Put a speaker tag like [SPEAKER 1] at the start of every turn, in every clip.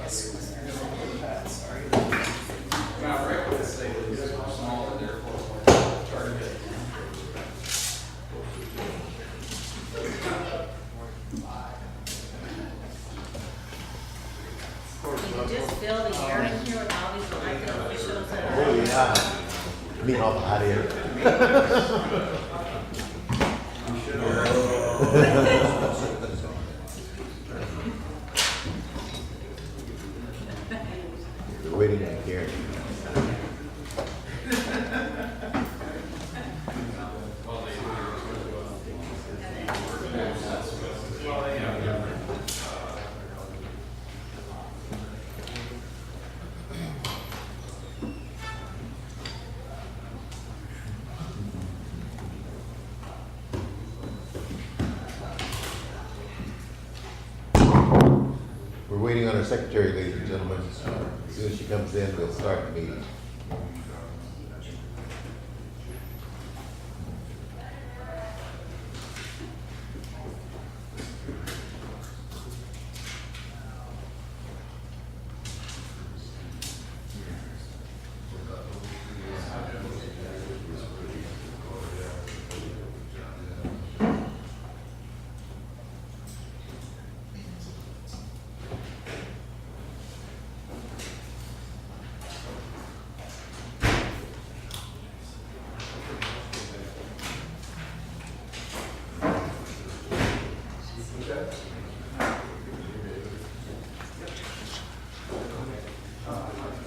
[SPEAKER 1] Not right, let's say it's small and therefore targeted.
[SPEAKER 2] Can you just fill the air in here with all these elected officials that are?
[SPEAKER 3] Oh, yeah. Me off out of here. We're waiting on Karen. We're waiting on our secretary, ladies and gentlemen. As soon as she comes in, we'll start the meeting.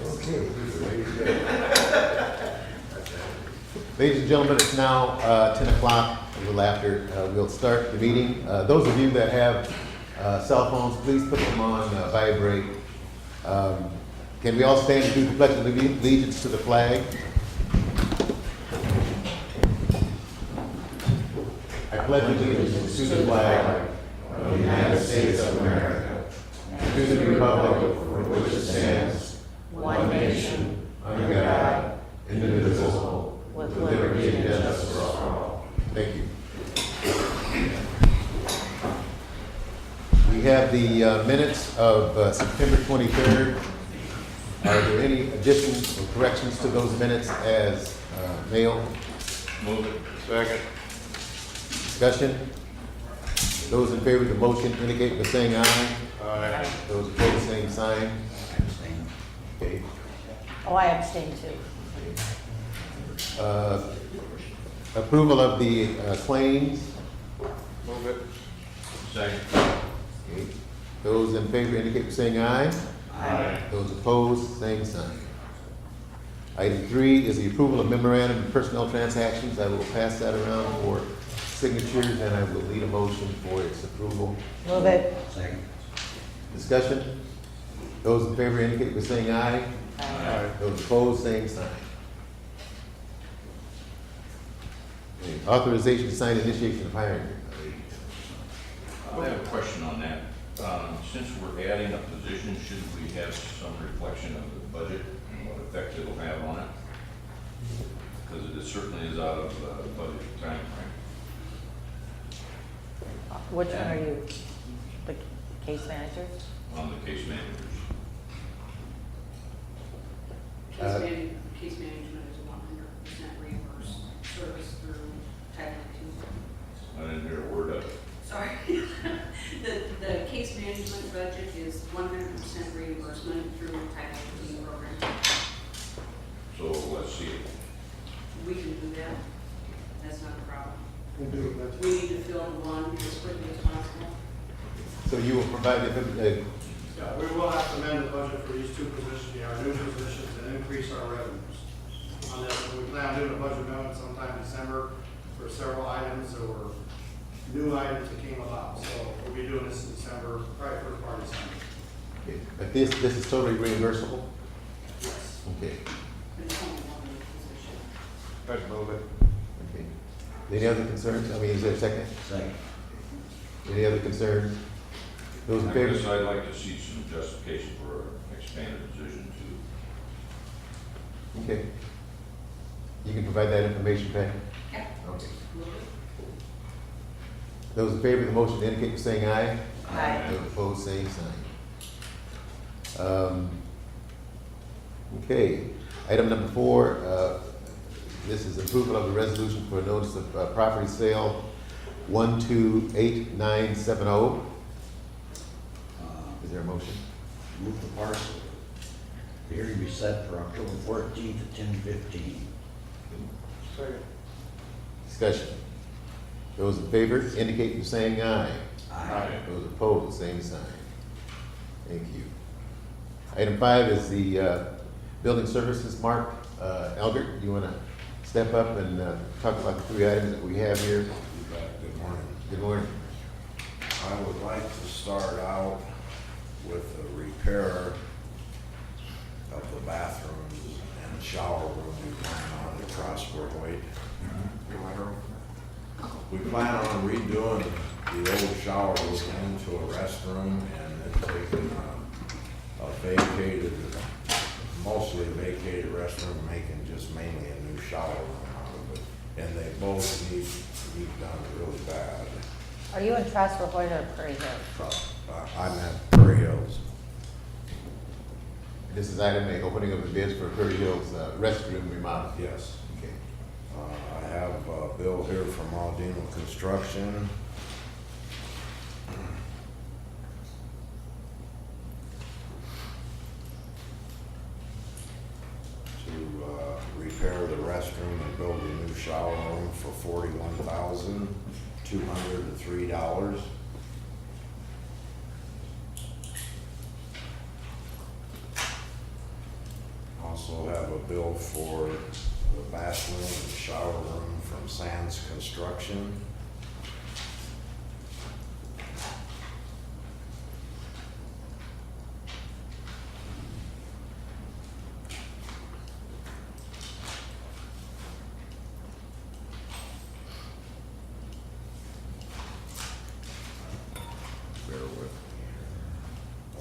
[SPEAKER 3] Okay, we're ready to go. Ladies and gentlemen, it's now 10 o'clock, a little after. We'll start the meeting. Those of you that have cell phones, please put them on vibrate. Can we all stand and do the pledge of allegiance to the flag? I pledge allegiance to the flag of the United States of America, and to the republic for which it stands, one nation, under God, indivisible, with liberty and justice for all. Thank you. We have the minutes of September 23rd. Are there any additions or corrections to those minutes as mailed?
[SPEAKER 4] Move it. Second.
[SPEAKER 3] Discussion? Those in favor of the motion indicate by saying aye.
[SPEAKER 4] Aye.
[SPEAKER 3] Those opposed, same sign. Okay.
[SPEAKER 2] Oh, I abstain too.
[SPEAKER 3] Approval of the claims.
[SPEAKER 4] Move it. Second.
[SPEAKER 3] Okay. Those in favor indicate by saying aye.
[SPEAKER 4] Aye.
[SPEAKER 3] Those opposed, same sign. Item 3 is the approval of memorandum of personnel transactions. I will pass that around for signatures, and I will need a motion for its approval.
[SPEAKER 2] Move it.
[SPEAKER 5] Second.
[SPEAKER 3] Discussion? Those in favor indicate by saying aye.
[SPEAKER 4] Aye.
[SPEAKER 3] Those opposed, same sign. Okay. Authorization to sign initiation of hiring.
[SPEAKER 6] I have a question on that. Since we're adding a position, shouldn't we have some reflection of the budget and what effect it'll have on it? Because it certainly is out of budget time frame.
[SPEAKER 2] Which one are you? The case manager?
[SPEAKER 6] On the case managers.
[SPEAKER 7] Case management is 100% reimbursed service through Title II.
[SPEAKER 6] I didn't hear a word of it.
[SPEAKER 7] Sorry. The case management budget is 100% reimbursement through Title II program.
[SPEAKER 6] So let's see it.
[SPEAKER 7] We can do that. That's not a problem. We need to fill one as quickly as possible.
[SPEAKER 3] So you will provide the,
[SPEAKER 8] Yeah, we will have to amend the budget for these two positions, our new positions, and increase our revenues. On that, we plan on doing a budget amendment sometime in December for several items or new items that came about. So we'll be doing this in December, probably first part of December.
[SPEAKER 3] okay. But this is totally reimbursable?
[SPEAKER 8] Yes.
[SPEAKER 3] Okay.
[SPEAKER 7] But it's only one position.
[SPEAKER 4] Let's move it.
[SPEAKER 3] Okay. Any other concerns? I mean, is there a second?
[SPEAKER 5] Second.
[SPEAKER 3] Any other concerns? Those in
[SPEAKER 6] I
[SPEAKER 3] favor?
[SPEAKER 6] guess I'd like to see some justification for an expanded position too.
[SPEAKER 3] Okay. You can provide that information, Pat?
[SPEAKER 7] Yeah.
[SPEAKER 3] Okay.
[SPEAKER 7] Will do.
[SPEAKER 3] Those in favor of the motion indicate by saying aye.
[SPEAKER 2] Aye.
[SPEAKER 3] Those opposed, same sign. Okay, item number 4, this is approval of the resolution for notice of property sale 128970. Is there a motion?
[SPEAKER 5] Move the parcel. The hearing be set for October 14th at 10:15.
[SPEAKER 4] Second.
[SPEAKER 3] Discussion. Those in favor indicate by saying aye.
[SPEAKER 5] Aye.
[SPEAKER 3] Those opposed, same sign. Thank you. Item 5 is the building services. Mark Elgert, you want to step up and talk about the 3 items that we have here?
[SPEAKER 9] Good morning.
[SPEAKER 3] Good morning.
[SPEAKER 9] I would like to start out with a repair of the bathrooms and shower room we plan on at Prosper Hoyt. We plan on redoing the old shower room into a restroom and then taking a vacated, mostly vacated restroom, and making just mainly a new shower room out of it. And they both need done really bad.
[SPEAKER 2] Are you in Prosper Hoyt or Prairie Hill?
[SPEAKER 9] I'm at Prairie Hills.
[SPEAKER 3] This is item A, opening of the bids for Prairie Hills restroom remodel.
[SPEAKER 9] Yes.
[SPEAKER 3] Okay.
[SPEAKER 9] I have a bill here from Aldino Construction. To repair the restroom and build a new shower room for $41,203. Also have a bill for the bathroom and shower room from Sands Construction. Bear with me here. A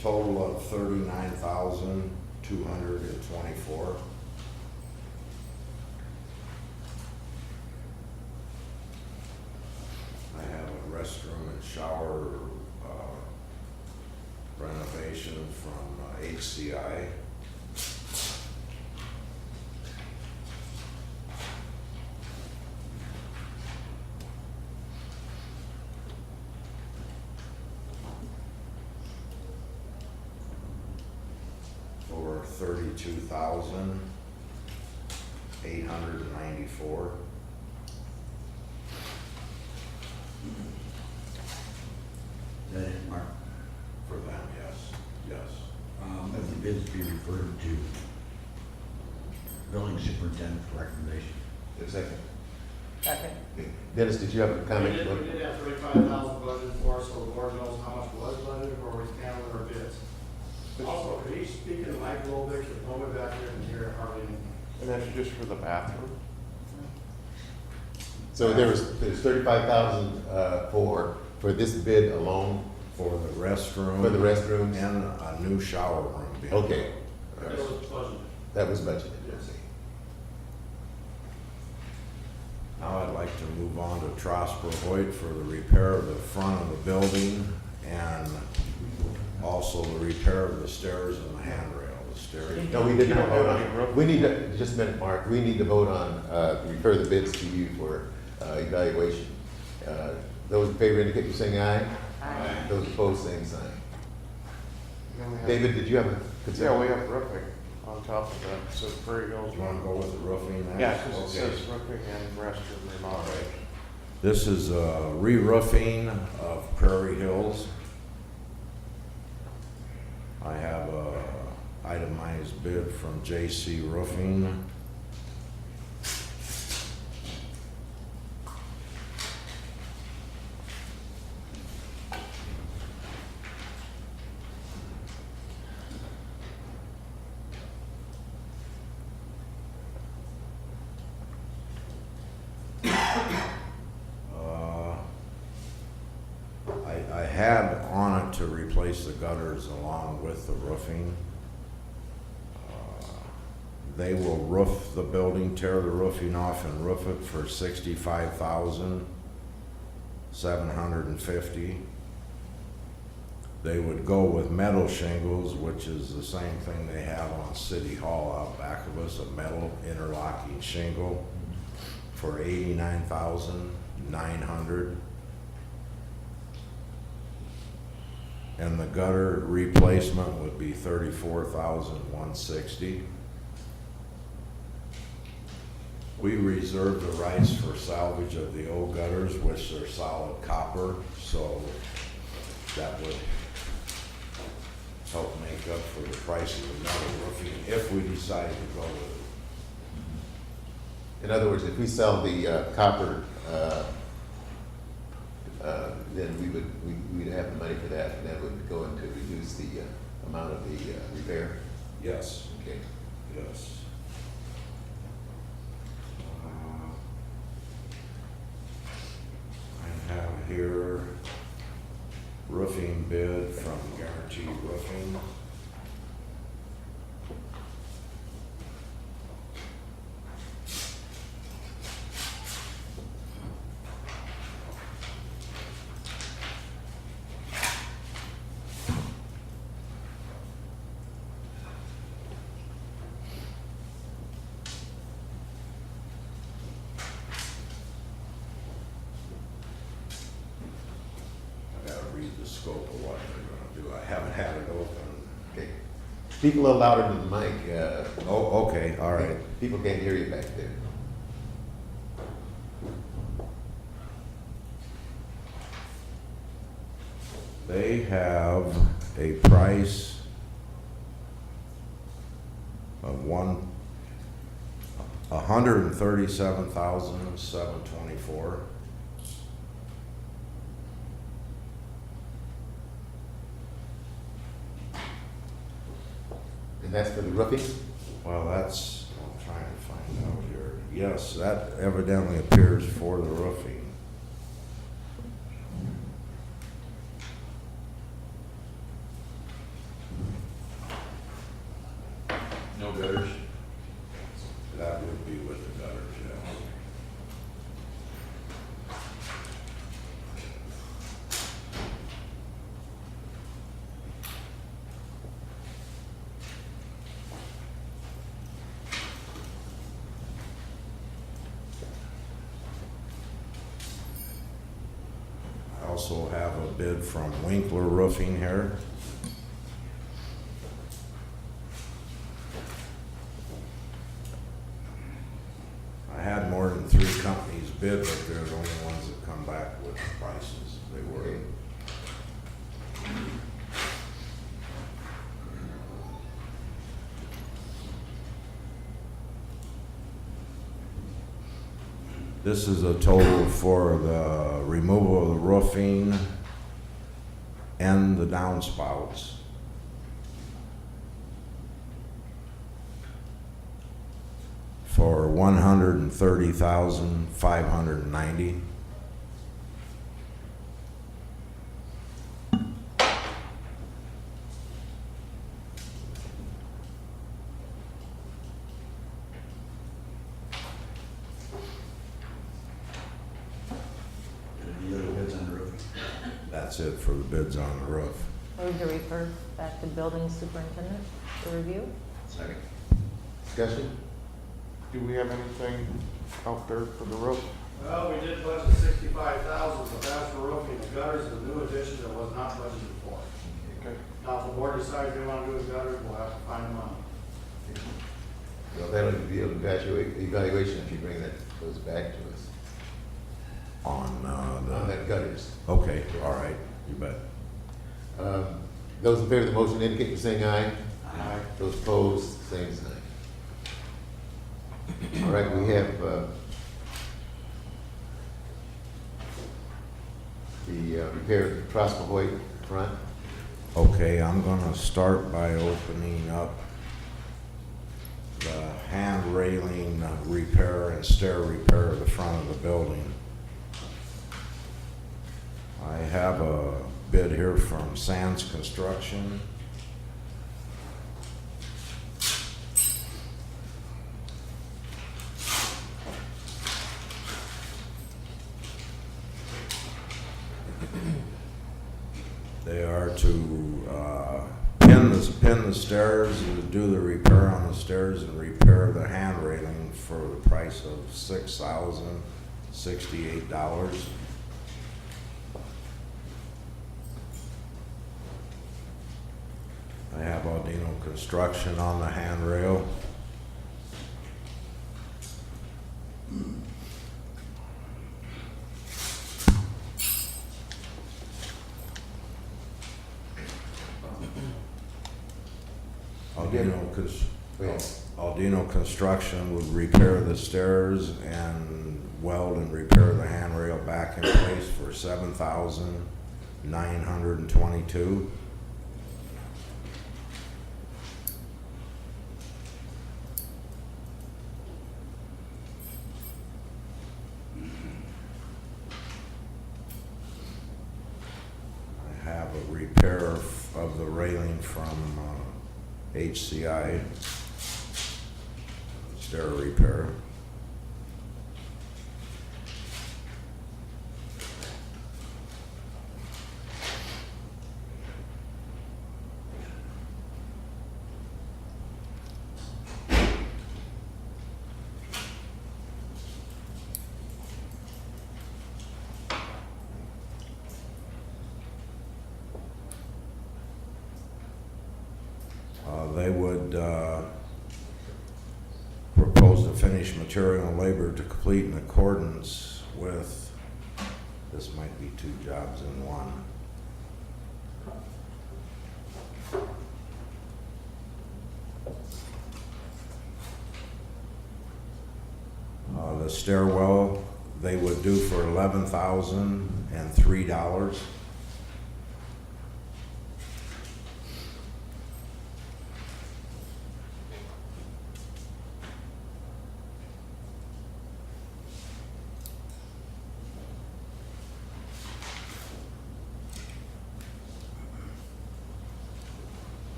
[SPEAKER 9] total of $39,224. I have a restroom and shower renovation from HCI. For $32,894.
[SPEAKER 5] Is that it, Mark?
[SPEAKER 9] For them, yes, yes.
[SPEAKER 5] If the bids be referred to building superintendent for recommendation.
[SPEAKER 3] A second.
[SPEAKER 2] Second.
[SPEAKER 3] Okay. Dennis, did you have a
[SPEAKER 8] We
[SPEAKER 3] comment?
[SPEAKER 8] did have 35,000 budgeted for, so the board knows how much was budgeted or we can with our bids. Also, could you speak in the mic a little bit, because nobody back here can hear hardly anything.
[SPEAKER 4] And that's just for the bathroom?
[SPEAKER 3] So there's 35,000 for this bid alone.
[SPEAKER 9] For the restroom.
[SPEAKER 3] For the restrooms?
[SPEAKER 9] And a new shower room. being
[SPEAKER 3] Okay.
[SPEAKER 9] built.
[SPEAKER 8] It was budgeted.
[SPEAKER 3] That was budgeted.
[SPEAKER 9] Now I'd like to move on to Prosper Hoyt for the repair of the front of the building and also the repair of the stairs and the handrail, the stairs.
[SPEAKER 3] No, we did not vote on it. We need to, just a minute, Mark, we need to vote on, refer the bids to you for evaluation. Those in favor indicate by saying aye.
[SPEAKER 2] Aye.
[SPEAKER 3] Those opposed, same sign.
[SPEAKER 4] Then we have-
[SPEAKER 3] David, did you have a concern?
[SPEAKER 4] Yeah, we have roofing on top of that, so Prairie Hills.
[SPEAKER 9] Do you want to go with the roofing next?
[SPEAKER 4] Yeah, because it
[SPEAKER 9] Okay.
[SPEAKER 4] says roofing and restroom
[SPEAKER 9] All
[SPEAKER 4] remodel.
[SPEAKER 9] right. This is a re-roofing of Prairie Hills. I have a itemized bid from J.C. Roofing. I had on it to replace the gutters along with the roofing. They will roof the building, tear the roofing off and roof it for $65,750. they would go with metal shingles, which is the same thing they have on City Hall out back of us, a metal interlocking shingle for $89,900. And the gutter replacement would be $34,160. We reserve the rights for salvage of the old gutters, which are solid copper, so that would help make up for the price of the metal roofing if we decide to go with it.
[SPEAKER 3] In other words, if we sell the copper, then we'd have the money for that, and that would go into reduce the amount of the repair.
[SPEAKER 9] Yes,
[SPEAKER 3] Okay.
[SPEAKER 9] yes. I have here roofing bid from Guarantee Roofing. I gotta read the scope of what they're gonna do. I haven't had it open.
[SPEAKER 3] Okay. Speak a little louder than the mic.
[SPEAKER 9] Oh, okay, all right.
[SPEAKER 3] People can't hear you back there.
[SPEAKER 9] They have a price of $137,724.
[SPEAKER 3] And that's for the roofing?
[SPEAKER 9] Well, that's, I'm trying to find out here. Yes, that evidently appears for the roofing.
[SPEAKER 6] No gutters?
[SPEAKER 9] That would be with the gutters, yeah. I also have a bid from Winkler Roofing here. I had more than 3 companies bid, but they're the only ones that come back with prices. They were. This is a total for the removal of the roofing and the downspouts. For $130,590.
[SPEAKER 5] Any other bids on the roof?
[SPEAKER 9] That's it for the bids on the roof.
[SPEAKER 2] Move to refer back to building superintendent for review.
[SPEAKER 5] Second.
[SPEAKER 3] Discussion?
[SPEAKER 4] Do we have anything out there for the roof?
[SPEAKER 8] Well, we did budget 65,000, but that's for roofing. The gutters is a new addition that was not budgeted for.
[SPEAKER 4] Okay.
[SPEAKER 8] Now, if the board decides they want to do the gutters, we'll have to find the money.
[SPEAKER 3] Well, that'll be an evaluation if you bring those back to us.
[SPEAKER 9] On
[SPEAKER 3] On
[SPEAKER 9] the,
[SPEAKER 3] that gutters.
[SPEAKER 9] okay, all right, you bet.
[SPEAKER 3] Those in favor of the motion indicate by saying aye.
[SPEAKER 4] Aye.
[SPEAKER 3] Those opposed, same sign. All right, we have the repair of the Trospahoy front.
[SPEAKER 9] Okay, I'm gonna start by opening up the hand railing repair and stair repair of the front of the building. I have a bid here from Sands Construction. They are to pin the stairs, do the repair on the stairs and repair the hand railing for the price of $6,068. I have Aldino Construction on the handrail. Aldino Construction would repair the stairs and weld and repair the handrail back in place for $7,922. I have a repair of the railing from HCI, stair repair. They would propose to finish material and labor to complete in accordance with, this might be 2 jobs in one. The stairwell, they would do for $11,003.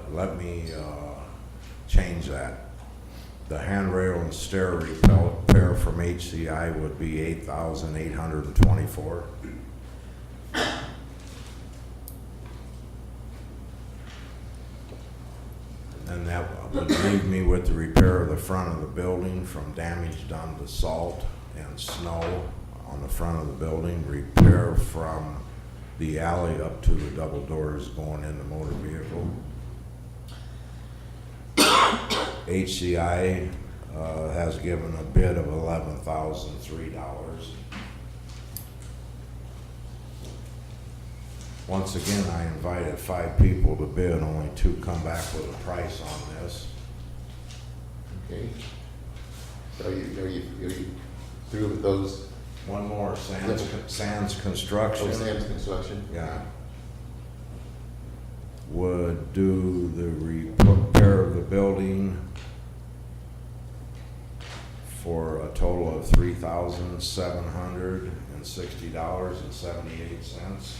[SPEAKER 9] Let me change that. The handrail and stair repair from HCI would be $8,824. And that would leave me with the repair of the front of the building from damage done to salt and snow on the front of the building, repair from the alley up to the double doors going in the motor vehicle. HCI has given a bid of $11,003. Once again, I invited 5 people to bid, only 2 come back with a price on this.
[SPEAKER 3] Okay. So are you through with those?
[SPEAKER 9] One more, Sands Construction.
[SPEAKER 3] Oh, Sam's Construction?
[SPEAKER 9] Yeah. Would do the repair of the building for a total of $3,760.78.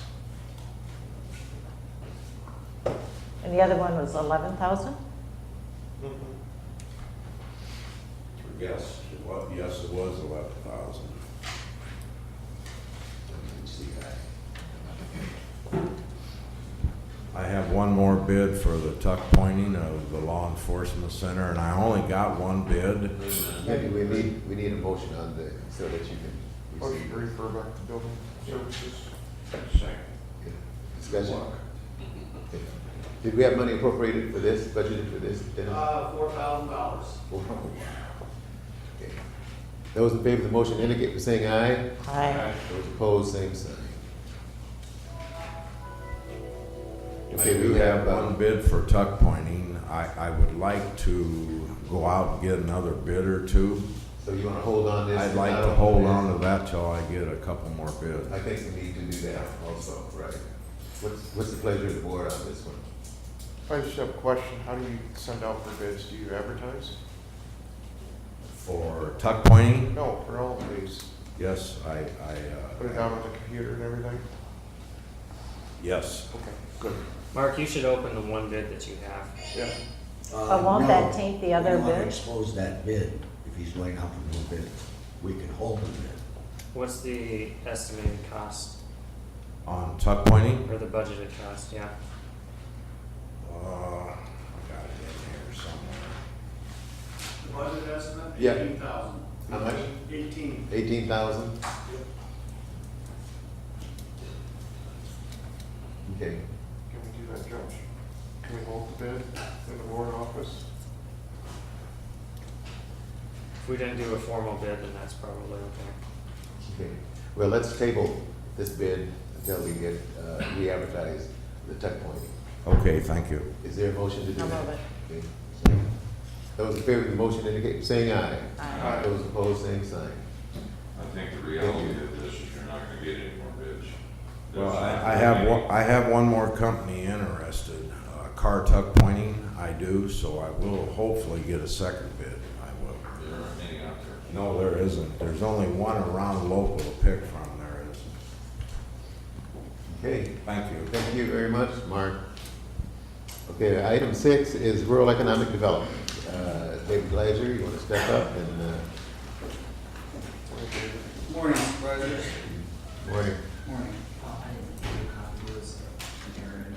[SPEAKER 2] And the other one was 11,000?
[SPEAKER 9] Yes, it was 11,000. I have one more bid for the tuck pointing of the law enforcement center, and I only got 1 bid.
[SPEAKER 3] Maybe we need a motion on the, so that you can
[SPEAKER 4] Motion
[SPEAKER 3] receive
[SPEAKER 4] to refer back to building services.
[SPEAKER 3] discussion. Okay. Did we have money appropriated for this, budgeted for this?
[SPEAKER 8] $4,000.
[SPEAKER 3] Okay. Those in favor of the motion indicate by saying aye.
[SPEAKER 2] Aye.
[SPEAKER 3] Those opposed, same sign.
[SPEAKER 9] I do have 1 bid for tuck pointing. I would like to go out and get another bid or 2.
[SPEAKER 3] So you want to hold on this?
[SPEAKER 9] I'd like to hold on to that till I get a couple more bids.
[SPEAKER 3] I think we need to do that also, right? What's the pleasure of the board on this one?
[SPEAKER 4] I just have a question. How do you send out for bids? Do you advertise?
[SPEAKER 9] For tuck pointing,
[SPEAKER 4] No, for all of these.
[SPEAKER 9] yes,
[SPEAKER 4] Put it down on the computer and everything?
[SPEAKER 9] yes.
[SPEAKER 4] Okay, good.
[SPEAKER 10] Mark, you should open the 1 bid that you have.
[SPEAKER 4] Yeah.
[SPEAKER 2] But won't that taint the other
[SPEAKER 5] We want to
[SPEAKER 2] bid?
[SPEAKER 5] expose that bid if he's going out for more bids. We can hold the bid.
[SPEAKER 10] What's the estimated cost
[SPEAKER 9] On tuck pointing,
[SPEAKER 10] or the budgeted cost? Yeah.
[SPEAKER 9] got it in here somewhere.
[SPEAKER 8] The budget estimate,
[SPEAKER 3] Yeah.
[SPEAKER 8] 18,000.
[SPEAKER 3] How much?
[SPEAKER 8] 18.
[SPEAKER 3] 18,000? Okay.
[SPEAKER 4] Can we do that, Josh? Can we hold the bid in the warrant office?
[SPEAKER 10] If we didn't do a formal bid, then that's probably okay.
[SPEAKER 3] Okay. Well, let's table this bid until we get, re-advertise the tuck pointing.
[SPEAKER 9] Okay, thank you.
[SPEAKER 3] Is there a motion to do
[SPEAKER 2] I'll
[SPEAKER 3] that?
[SPEAKER 2] move it.
[SPEAKER 3] Okay. So, those in favor of the motion indicate by saying aye.
[SPEAKER 2] Aye.
[SPEAKER 3] Those opposed, same sign.
[SPEAKER 6] I think the reality of this is you're not gonna get any more bids.
[SPEAKER 9] Well, I have one more company interested, car tuck pointing, I do, so I will hopefully get a second bid, I will.
[SPEAKER 6] There aren't any out there.
[SPEAKER 9] No, there isn't, there's only one around local to pick from, there is.
[SPEAKER 3] Okay.
[SPEAKER 9] Thank you.
[SPEAKER 3] Thank you very much, Mark. Okay, item 6 is rural economic development. David Glazer, you want to step up and,
[SPEAKER 1] Morning, Supervisors.
[SPEAKER 3] morning.
[SPEAKER 1] Morning. I didn't get a copy of this, Aaron, and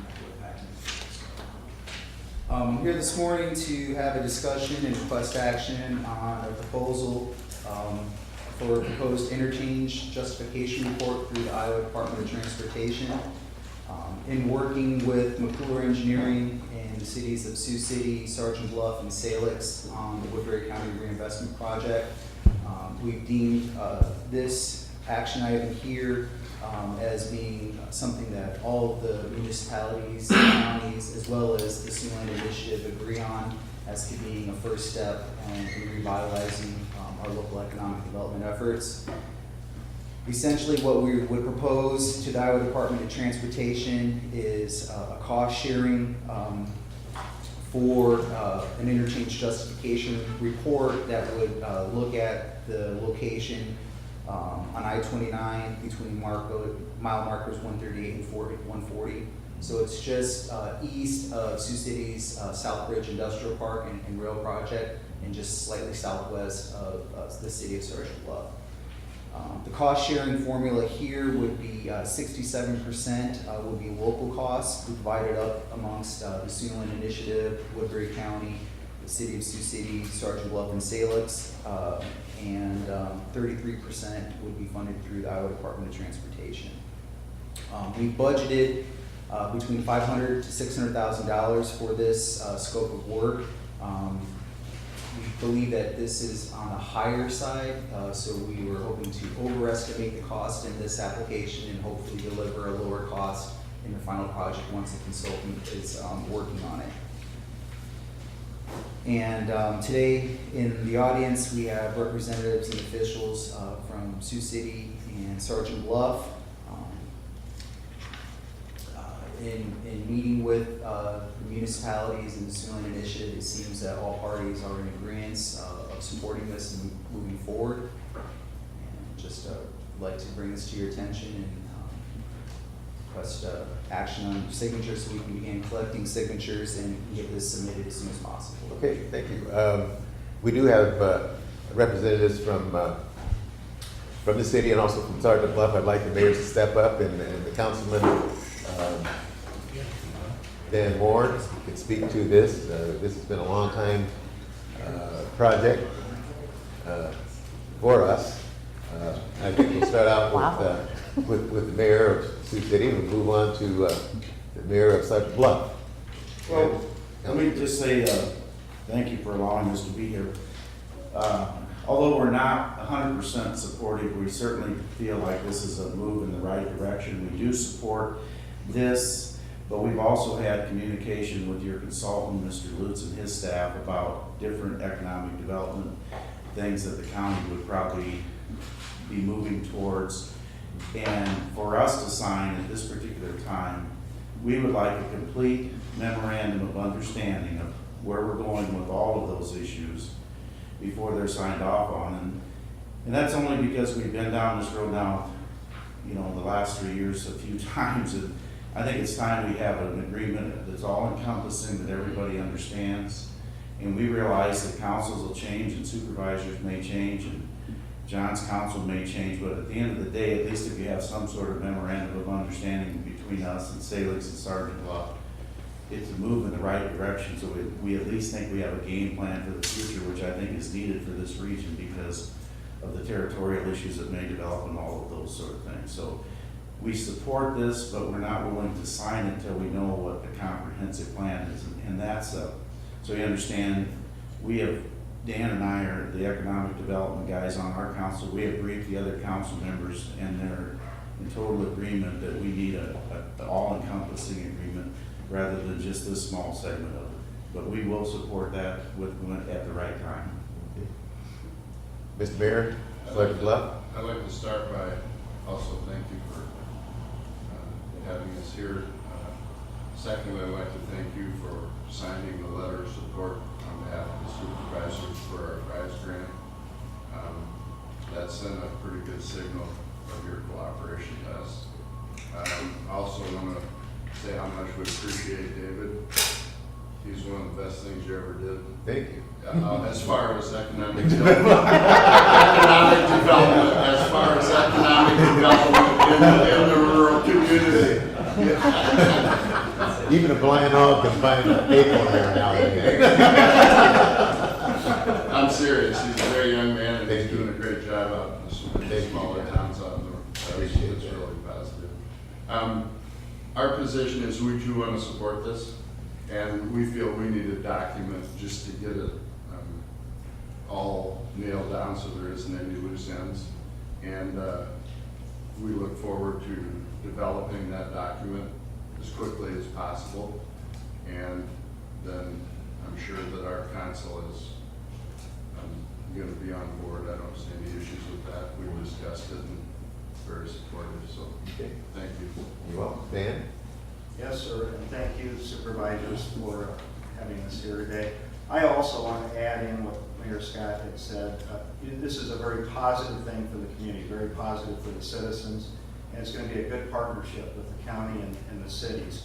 [SPEAKER 1] I I'm here this morning to have a discussion and request action on a proposal for a proposed interchange justification report through the Iowa Department of Transportation. In working with McClure Engineering and the cities of Sioux City, Sergeant Bluff, and Salix on the Woodbury County Reinvestment Project, we've deemed this action item here as being something that all of the municipalities, counties, as well as the Siouxland Initiative agree on as to being a first step in revitalizing our local economic development efforts. Essentially, what we would propose to the Iowa Department of Transportation is a cost sharing for an interchange justification report that would look at the location on I-29 between mile markers 138 and 140. So it's just east of Sioux City's Southbridge Industrial Park and Rail Project, and just slightly southwest of the city of Sergeant Bluff. The cost sharing formula here would be 67% would be local costs. We divided up amongst the Siouxland Initiative, Woodbury County, the city of Sioux City, Sergeant Bluff, and Salix, and 33% would be funded through the Iowa Department of Transportation. We budgeted between $500,000 to $600,000 for this scope of work. We believe that this is on the higher side, so we were hoping to overestimate the cost in this application and hopefully deliver a lower cost in the final project once the consultant is working on it. And today in the audience, we have representatives and officials from Sioux City and Sergeant Bluff. In meeting with the municipalities and the Siouxland Initiative, it seems that all parties are in agreement of supporting this and moving forward. And just like to bring this to your attention and request action on signatures so we can begin collecting signatures and get this submitted as soon as possible.
[SPEAKER 3] Okay, thank you. We do have representatives from the city and also from Sergeant Bluff. I'd like the mayor to step up and the councilman, Dan Moore, can speak to this. This has been a long time project for us. I think we'll start out with the mayor of Sioux City and we'll move on to the mayor of Sergeant Bluff.
[SPEAKER 11] Well, let me just say thank you for allowing us to be here. Although we're not 100% supportive, we certainly feel like this is a move in the right direction. We do support this, but we've also had communication with your consultant, Mr. Lutz, and his staff about different economic development things that the county would probably be moving towards. And for us to sign at this particular time, we would like a complete memorandum of understanding of where we're going with all of those issues before they're signed off on. And that's only because we've been down this road now, you know, the last 3 years a few times. And I think it's time we have an agreement that's all encompassing, that everybody understands. And we realize that councils will change and supervisors may change and John's council may change, but at the end of the day, at least if you have some sort of memorandum of understanding between us and Salix and Sergeant Bluff, it's a move in the right direction, so we at least think we have a game plan for the future, which I think is needed for this region because of the territorial issues that may develop and all of those sort of things. So we support this, but we're not willing to sign it until we know what the comprehensive plan is. And that's, so you understand, we have, Dan and I are the economic development guys on our council. We have briefed the other council members, and they're in total agreement that we need a all-encompassing agreement rather than just this small segment of it. But we will support that at the right time.
[SPEAKER 3] Mr. Mayor, Selectman Bluff?
[SPEAKER 12] I'd like to start by also thank you for having us here. Secondly, I'd like to thank you for signing the letter of support on behalf of the supervisors for our prize grant. That sent a pretty good signal of your cooperation to us. I also want to say how much we appreciate David. He's one of the best things you ever did.
[SPEAKER 3] Thank you.
[SPEAKER 12] As far as economic development, as far as economic development in the rural community.
[SPEAKER 3] Even a blind hog can find an acorn there now and again.
[SPEAKER 12] I'm serious. He's a very young man, and he's doing a great job out in the smaller towns out north.
[SPEAKER 3] Appreciate
[SPEAKER 12] It's
[SPEAKER 3] that.
[SPEAKER 12] really positive. Our position is we do want to support this, and we feel we need a document just to get it all nailed down so there isn't any loose ends. And we look forward to developing that document as quickly as possible. And then I'm sure that our council is going to be on board. I don't see any issues with that. We discussed it and very supportive, so
[SPEAKER 3] Okay.
[SPEAKER 12] thank you.
[SPEAKER 3] You're welcome. Dan?
[SPEAKER 8] Yes, sir, and thank you, supervisors, for having us here today. I also want to add in what Mayor Scott had said. This is a very positive thing for the community, very positive for the citizens, and it's going to be a good partnership with the county and the cities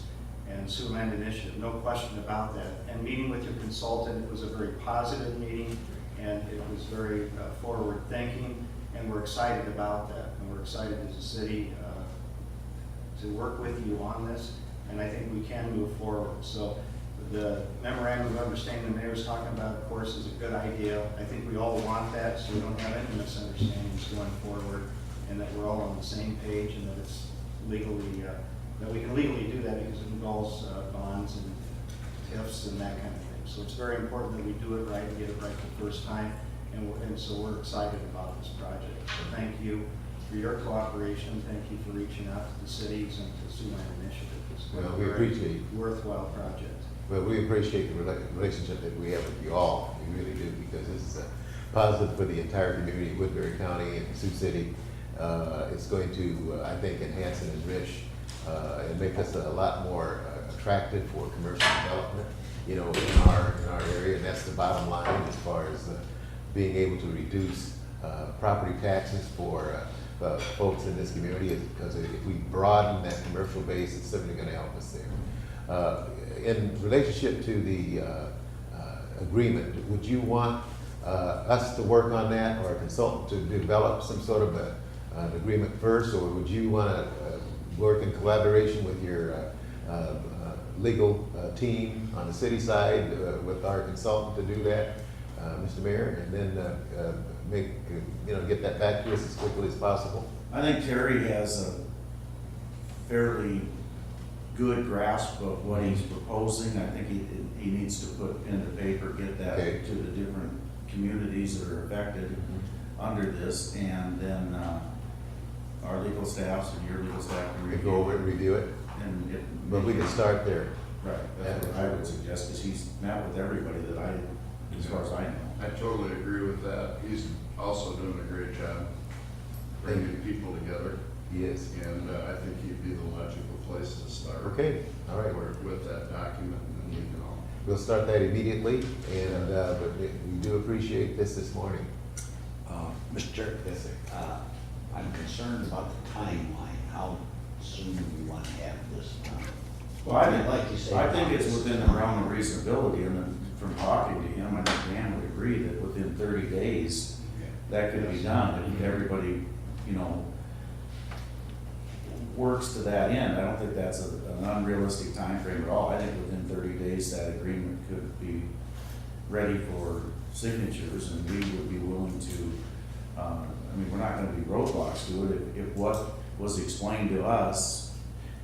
[SPEAKER 8] and Siouxland Initiative, no question about that. And meeting with your consultant, it was a very positive meeting, and it was very forward-thinking, and we're excited about that. And we're excited as a city to work with you on this, and I think we can move forward. So the memorandum of understanding the mayor's talking about, of course, is a good idea. I think we all want that, so we don't have any misunderstandings going forward, and that we're all on the same page, and that it's legally, that we can legally do that because it involves bonds and TIFs and that kind of thing. So it's very important that we do it right and get it right the first time, and so we're excited about this project. So thank you for your cooperation. Thank you for reaching out to the cities and to Siouxland Initiative. It's been
[SPEAKER 3] Well,
[SPEAKER 8] a
[SPEAKER 3] we
[SPEAKER 8] very
[SPEAKER 3] appreciate-
[SPEAKER 8] worthwhile project.
[SPEAKER 3] Well, we appreciate the relationship that we have with you all. We really do, because this is positive for the entire community of Woodbury County and Sioux City. It's going to, I think, enhance and enrich and make us a lot more attractive for commercial development, you know, in our area. And that's the bottom line as far as being able to reduce property taxes for folks in this community, because if we broaden that commercial base, it's certainly going to help us there. In relationship to the agreement, would you want us to work on that, or a consultant to develop some sort of an agreement first, or would you want to work in collaboration with your legal team on the city side with our consultant to do that, Mr. Mayor, and then get that back to us as quickly as possible?
[SPEAKER 11] I think Terry has a fairly good grasp of what he's proposing. I think he needs to put pen to paper, get that
[SPEAKER 3] Okay.
[SPEAKER 11] to the different communities that are affected under this, and then our legal staffs and your legal staff can
[SPEAKER 3] We go over it and review it,
[SPEAKER 11] and get.
[SPEAKER 3] but we can start there.
[SPEAKER 11] Right, that's what I would suggest, because he's met with everybody that as far as I know.
[SPEAKER 12] I totally agree with that. He's also doing a great job bringing people together,
[SPEAKER 3] He is.
[SPEAKER 12] and I think he'd be the logical place to start.
[SPEAKER 3] Okay, all right.
[SPEAKER 12] Work with that document, and then we can all.
[SPEAKER 3] We'll start that immediately, and but we do appreciate this morning.
[SPEAKER 5] Mr. Chair,
[SPEAKER 3] Yes, sir.
[SPEAKER 5] I'm concerned about the timeline. How soon do we want to have this done?
[SPEAKER 11] Well, I
[SPEAKER 5] Like you say,
[SPEAKER 11] I think it's within the realm of reasonability, and then from talking to him, I think Dan would agree that within 30 days, that could be done, if everybody, works to that end. I don't think that's an unrealistic time frame at all. I think within 30 days, that agreement could be ready for signatures, and we would be willing to, I mean, we're not gonna be roadblocks to it. If what was explained to us,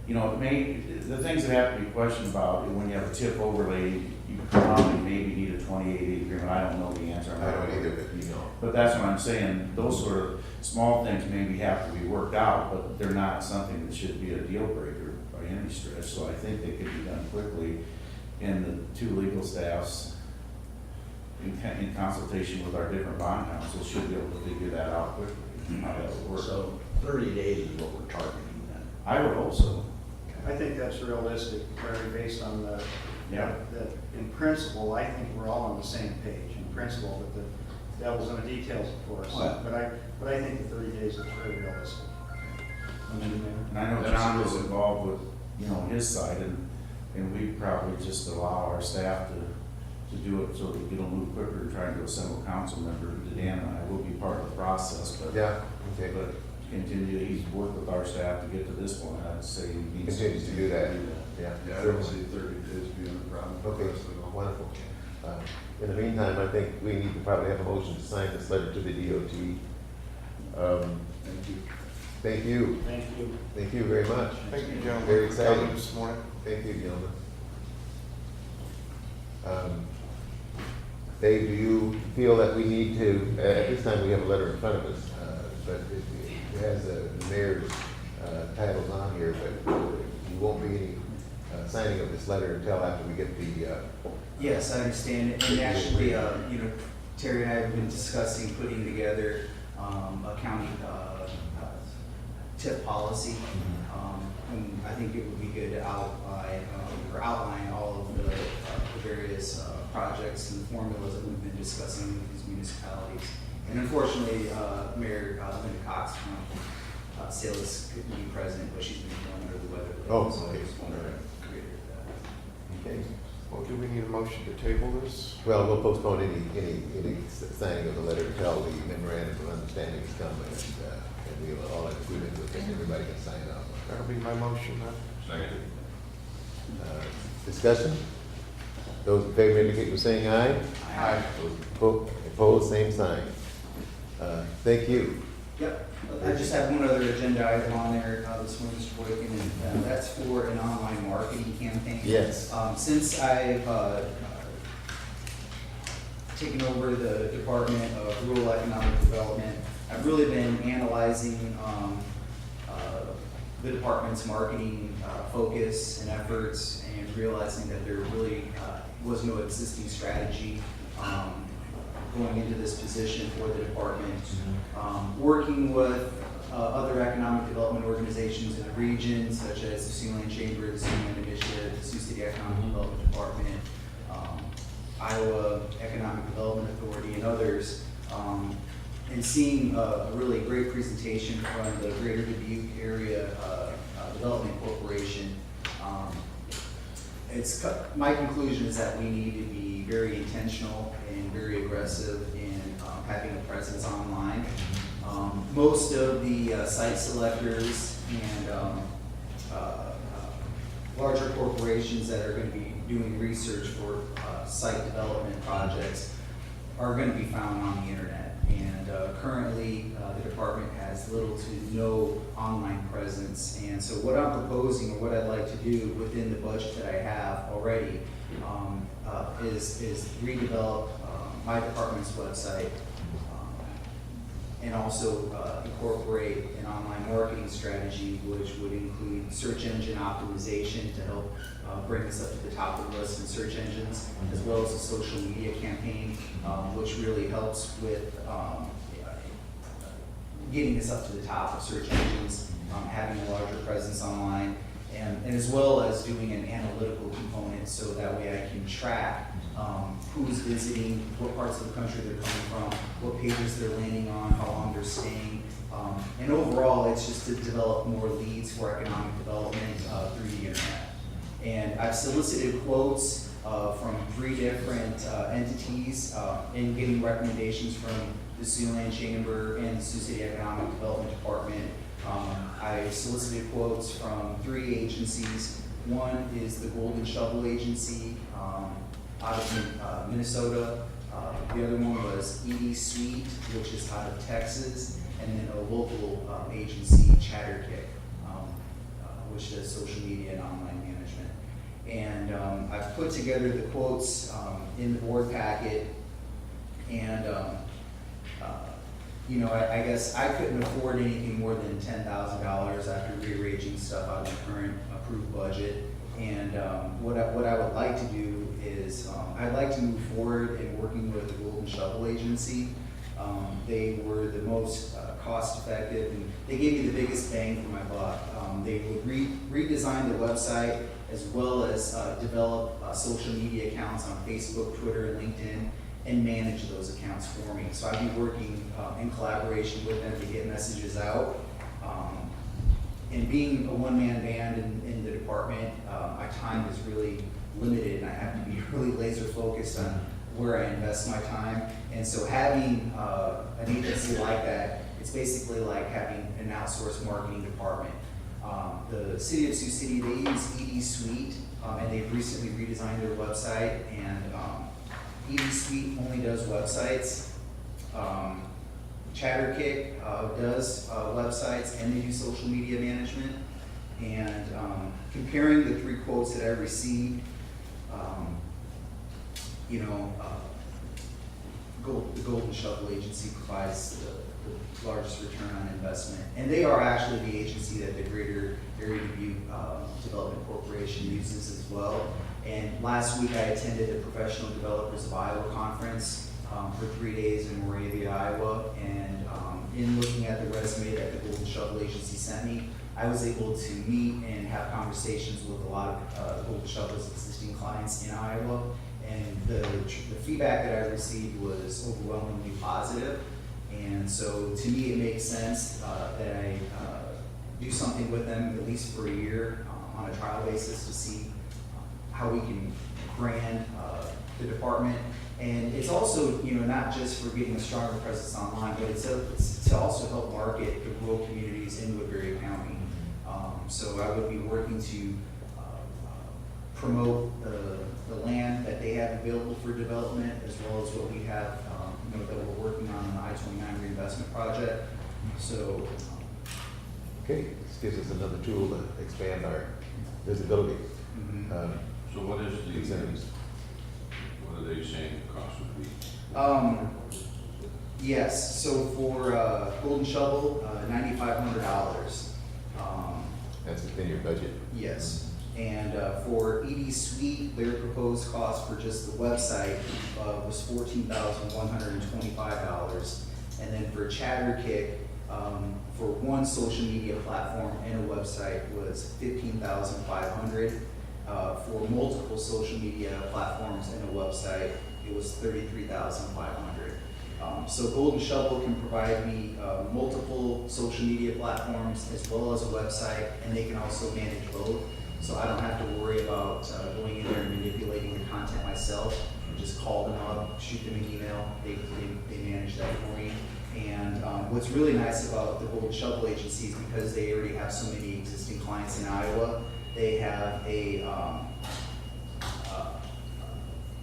[SPEAKER 11] you know, the things that have to be questioned about, when you have a tip overlay, you probably maybe need a 28A agreement. I don't know the answer.
[SPEAKER 3] I don't either, but you know.
[SPEAKER 11] But that's what I'm saying, those sort of small things maybe have to be worked out, but they're not something that should be a deal breaker by any stretch. So I think they could be done quickly, and the two legal staffs, in consultation with our different bond counsels, should be able to figure that out quickly, how that would work.
[SPEAKER 5] So 30 days is what we're targeting then.
[SPEAKER 11] I would hope so.
[SPEAKER 8] I think that's realistic, Larry, based on the,
[SPEAKER 11] Yeah.
[SPEAKER 8] that in principle, I think we're all on the same page in principle, but the devil's in the details, of course.
[SPEAKER 5] Well-
[SPEAKER 8] But I think the 30 days is very realistic.
[SPEAKER 11] And I know John was involved with, you know, his side, and we probably just allow our staff to do it so that it'll move quicker and try to assemble council members. Dan and I will be part of the process, but.
[SPEAKER 3] Yeah, okay.
[SPEAKER 11] But continue, he's worked with our staff to get to this point, I'd say he needs to.
[SPEAKER 3] Continues to do that. Yeah.
[SPEAKER 12] Yeah, I don't see 30 days being a problem for
[SPEAKER 3] Okay,
[SPEAKER 12] us at all.
[SPEAKER 3] wonderful. In the meantime, I think we need to probably have a motion to sign this letter to the DOT.
[SPEAKER 12] Thank you.
[SPEAKER 3] Thank you.
[SPEAKER 8] Thank you.
[SPEAKER 3] Thank you very much.
[SPEAKER 4] Thank you, gentlemen.
[SPEAKER 3] Very
[SPEAKER 4] for coming
[SPEAKER 3] exciting.
[SPEAKER 4] this morning.
[SPEAKER 3] Thank you, gentlemen. Dave, do you feel that we need to, at this time, we have a letter in front of us, but it has the mayor's titles on here, but you won't be any signing of this letter until after we get the,
[SPEAKER 1] Yes, I understand it, and actually, you know, Terry and I have been discussing putting together a county tip policy. And I think it would be good to outline all of the various projects and formulas that we've been discussing with these municipalities. And unfortunately, Mayor Linda Cox from Salis couldn't be present, but she's been feeling under the weather.
[SPEAKER 3] Oh,
[SPEAKER 1] So I
[SPEAKER 3] okay.
[SPEAKER 1] just wanted to create that.
[SPEAKER 3] okay.
[SPEAKER 4] Well, do we need a motion to table this?
[SPEAKER 3] Well, we'll postpone any signing of the letter until the memorandum of understanding is come, and we will all have agreement with it, everybody can sign up.
[SPEAKER 4] That'll be my motion then.
[SPEAKER 6] Second.
[SPEAKER 3] Discussion? Those in favor indicate by saying aye.
[SPEAKER 4] Aye.
[SPEAKER 3] Those opposed, same sign. Thank you.
[SPEAKER 1] Yep, I just have one other agenda item on there this morning, Mr. Boykin, and that's for an online marketing campaign.
[SPEAKER 3] Yes.
[SPEAKER 1] Since I've taken over the Department of Rural Economic Development, I've really been analyzing the department's marketing focus and efforts, and realizing that there really was no existing strategy going into this position for the department. Working with other economic development organizations in the region, such as the Sioux Land Chamber, the Sioux Land Initiative, the Sioux City Economic Development Department, Iowa Economic Development Authority, and others, and seeing a really great presentation from the Greater Dubuque Area Development Corporation. My conclusion is that we need to be very intentional and very aggressive in having a presence online. Most of the site selectors and larger corporations that are going to be doing research for site development projects are going to be found on the internet. And currently, the department has little to no online presence. And so what I'm proposing, or what I'd like to do within the budget that I have already, is redevelop my department's website, and also incorporate an online marketing strategy, which would include search engine optimization to help bring us up to the top of the list in search engines, as well as a social media campaign, which really helps with getting us up to the top of search engines, having a larger presence online, and as well as doing an analytical component, so that way I can track who's visiting, what parts of the country they're coming from, what pages they're landing on, how long they're staying. And overall, it's just to develop more leads for economic development through the internet. And I've solicited quotes from 3 different entities and getting recommendations from the Sioux Land Chamber and the Sioux City Economic Development Department. I solicited quotes from 3 agencies, One is the Golden Shovel Agency out of Minnesota. The other one was ED Suite, which is out of Texas, and then a local agency, Chatterkick, which does social media and online management. And I've put together the quotes in the board packet, and you know, I guess I couldn't afford anything more than $10,000 after rearranging stuff out of the current approved budget. And what I would like to do is, I'd like to move forward in working with the Golden Shovel Agency. They were the most cost effective, and they gave me the biggest bang for my buck. They would redesign the website as well as develop social media accounts on Facebook, Twitter, and LinkedIn, and manage those accounts for me. So I'd be working in collaboration with them to get messages out. And being a one-man band in the department, my time is really limited, and I have to be really laser focused on where I invest my time. And so having an agency like that, it's basically like having an outsourced marketing department. The city of Sioux City, they use ED Suite, and they've recently redesigned their website, and ED Suite only does websites. Chatterkick does websites, and they do social media management. And comparing the three quotes that I received, you know, the Golden Shovel Agency provides the largest return on investment. And they are actually the agency that the Greater Area Review Development Corporation uses as well. And last week I attended the Professional Developers of Iowa Conference for 3 days in Moravia, Iowa. And in looking at the resume that the Golden Shovel Agency sent me, I was able to meet and have conversations with a lot of Golden Shovel's existing clients in Iowa. And the feedback that I received was overwhelmingly positive. And so to me, it makes sense that I do something with them at least for a year on a trial basis to see how we can brand the department. And it's also, you know, not just for getting a stronger presence online, but it's to also help market the rural communities in Woodbury County. So I would be working to promote the land that they have available for development, as well as what we have, you know, that we're working on the I-29 reinvestment project. So,
[SPEAKER 3] Okay, this gives us another tool to expand our visibility.
[SPEAKER 6] So what is the,
[SPEAKER 3] Incentives.
[SPEAKER 6] what are they saying the cost would be?
[SPEAKER 1] Yes, so for Golden Shovel, $9,500.
[SPEAKER 3] That's within your budget.
[SPEAKER 1] Yes, and for ED Suite, their proposed cost for just the website was $14,125. And then for Chatterkick, for one social media platform and a website was $15,500. For multiple social media platforms and a website, it was $33,500. So Golden Shovel can provide me multiple social media platforms as well as a website, and they can also manage both. So I don't have to worry about going in there and manipulating the content myself. I just call them up, shoot them an email, they manage that for me. And what's really nice about the Golden Shovel Agency is because they already have so many existing clients in Iowa, they have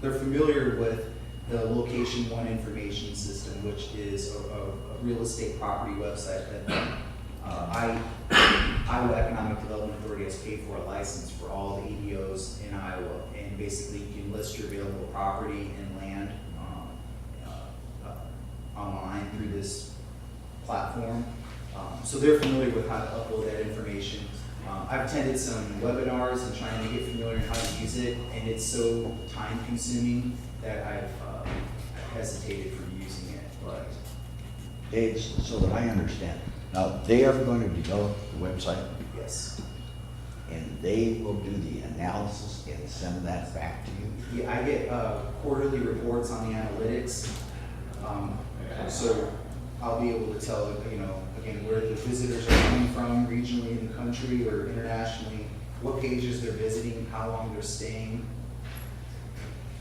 [SPEAKER 1] they're familiar with the Location One information system, which is a real estate property website that Iowa Economic Development Authority has paid for a license for all the EDOs in Iowa. And basically you can list your available property and land online through this platform. So they're familiar with how to upload that information. I've attended some webinars and trying to get familiar with how to use it, and it's so time consuming that I've hesitated from using it, but.
[SPEAKER 5] Dave, so that I understand, now they are going to develop the website
[SPEAKER 1] Yes.
[SPEAKER 5] and they will do the analysis and send that back to you?
[SPEAKER 1] Yeah, I get quarterly reports on the analytics. So I'll be able to tell, you know, again, where the visitors are coming from regionally in the country or internationally, what pages they're visiting, how long they're staying.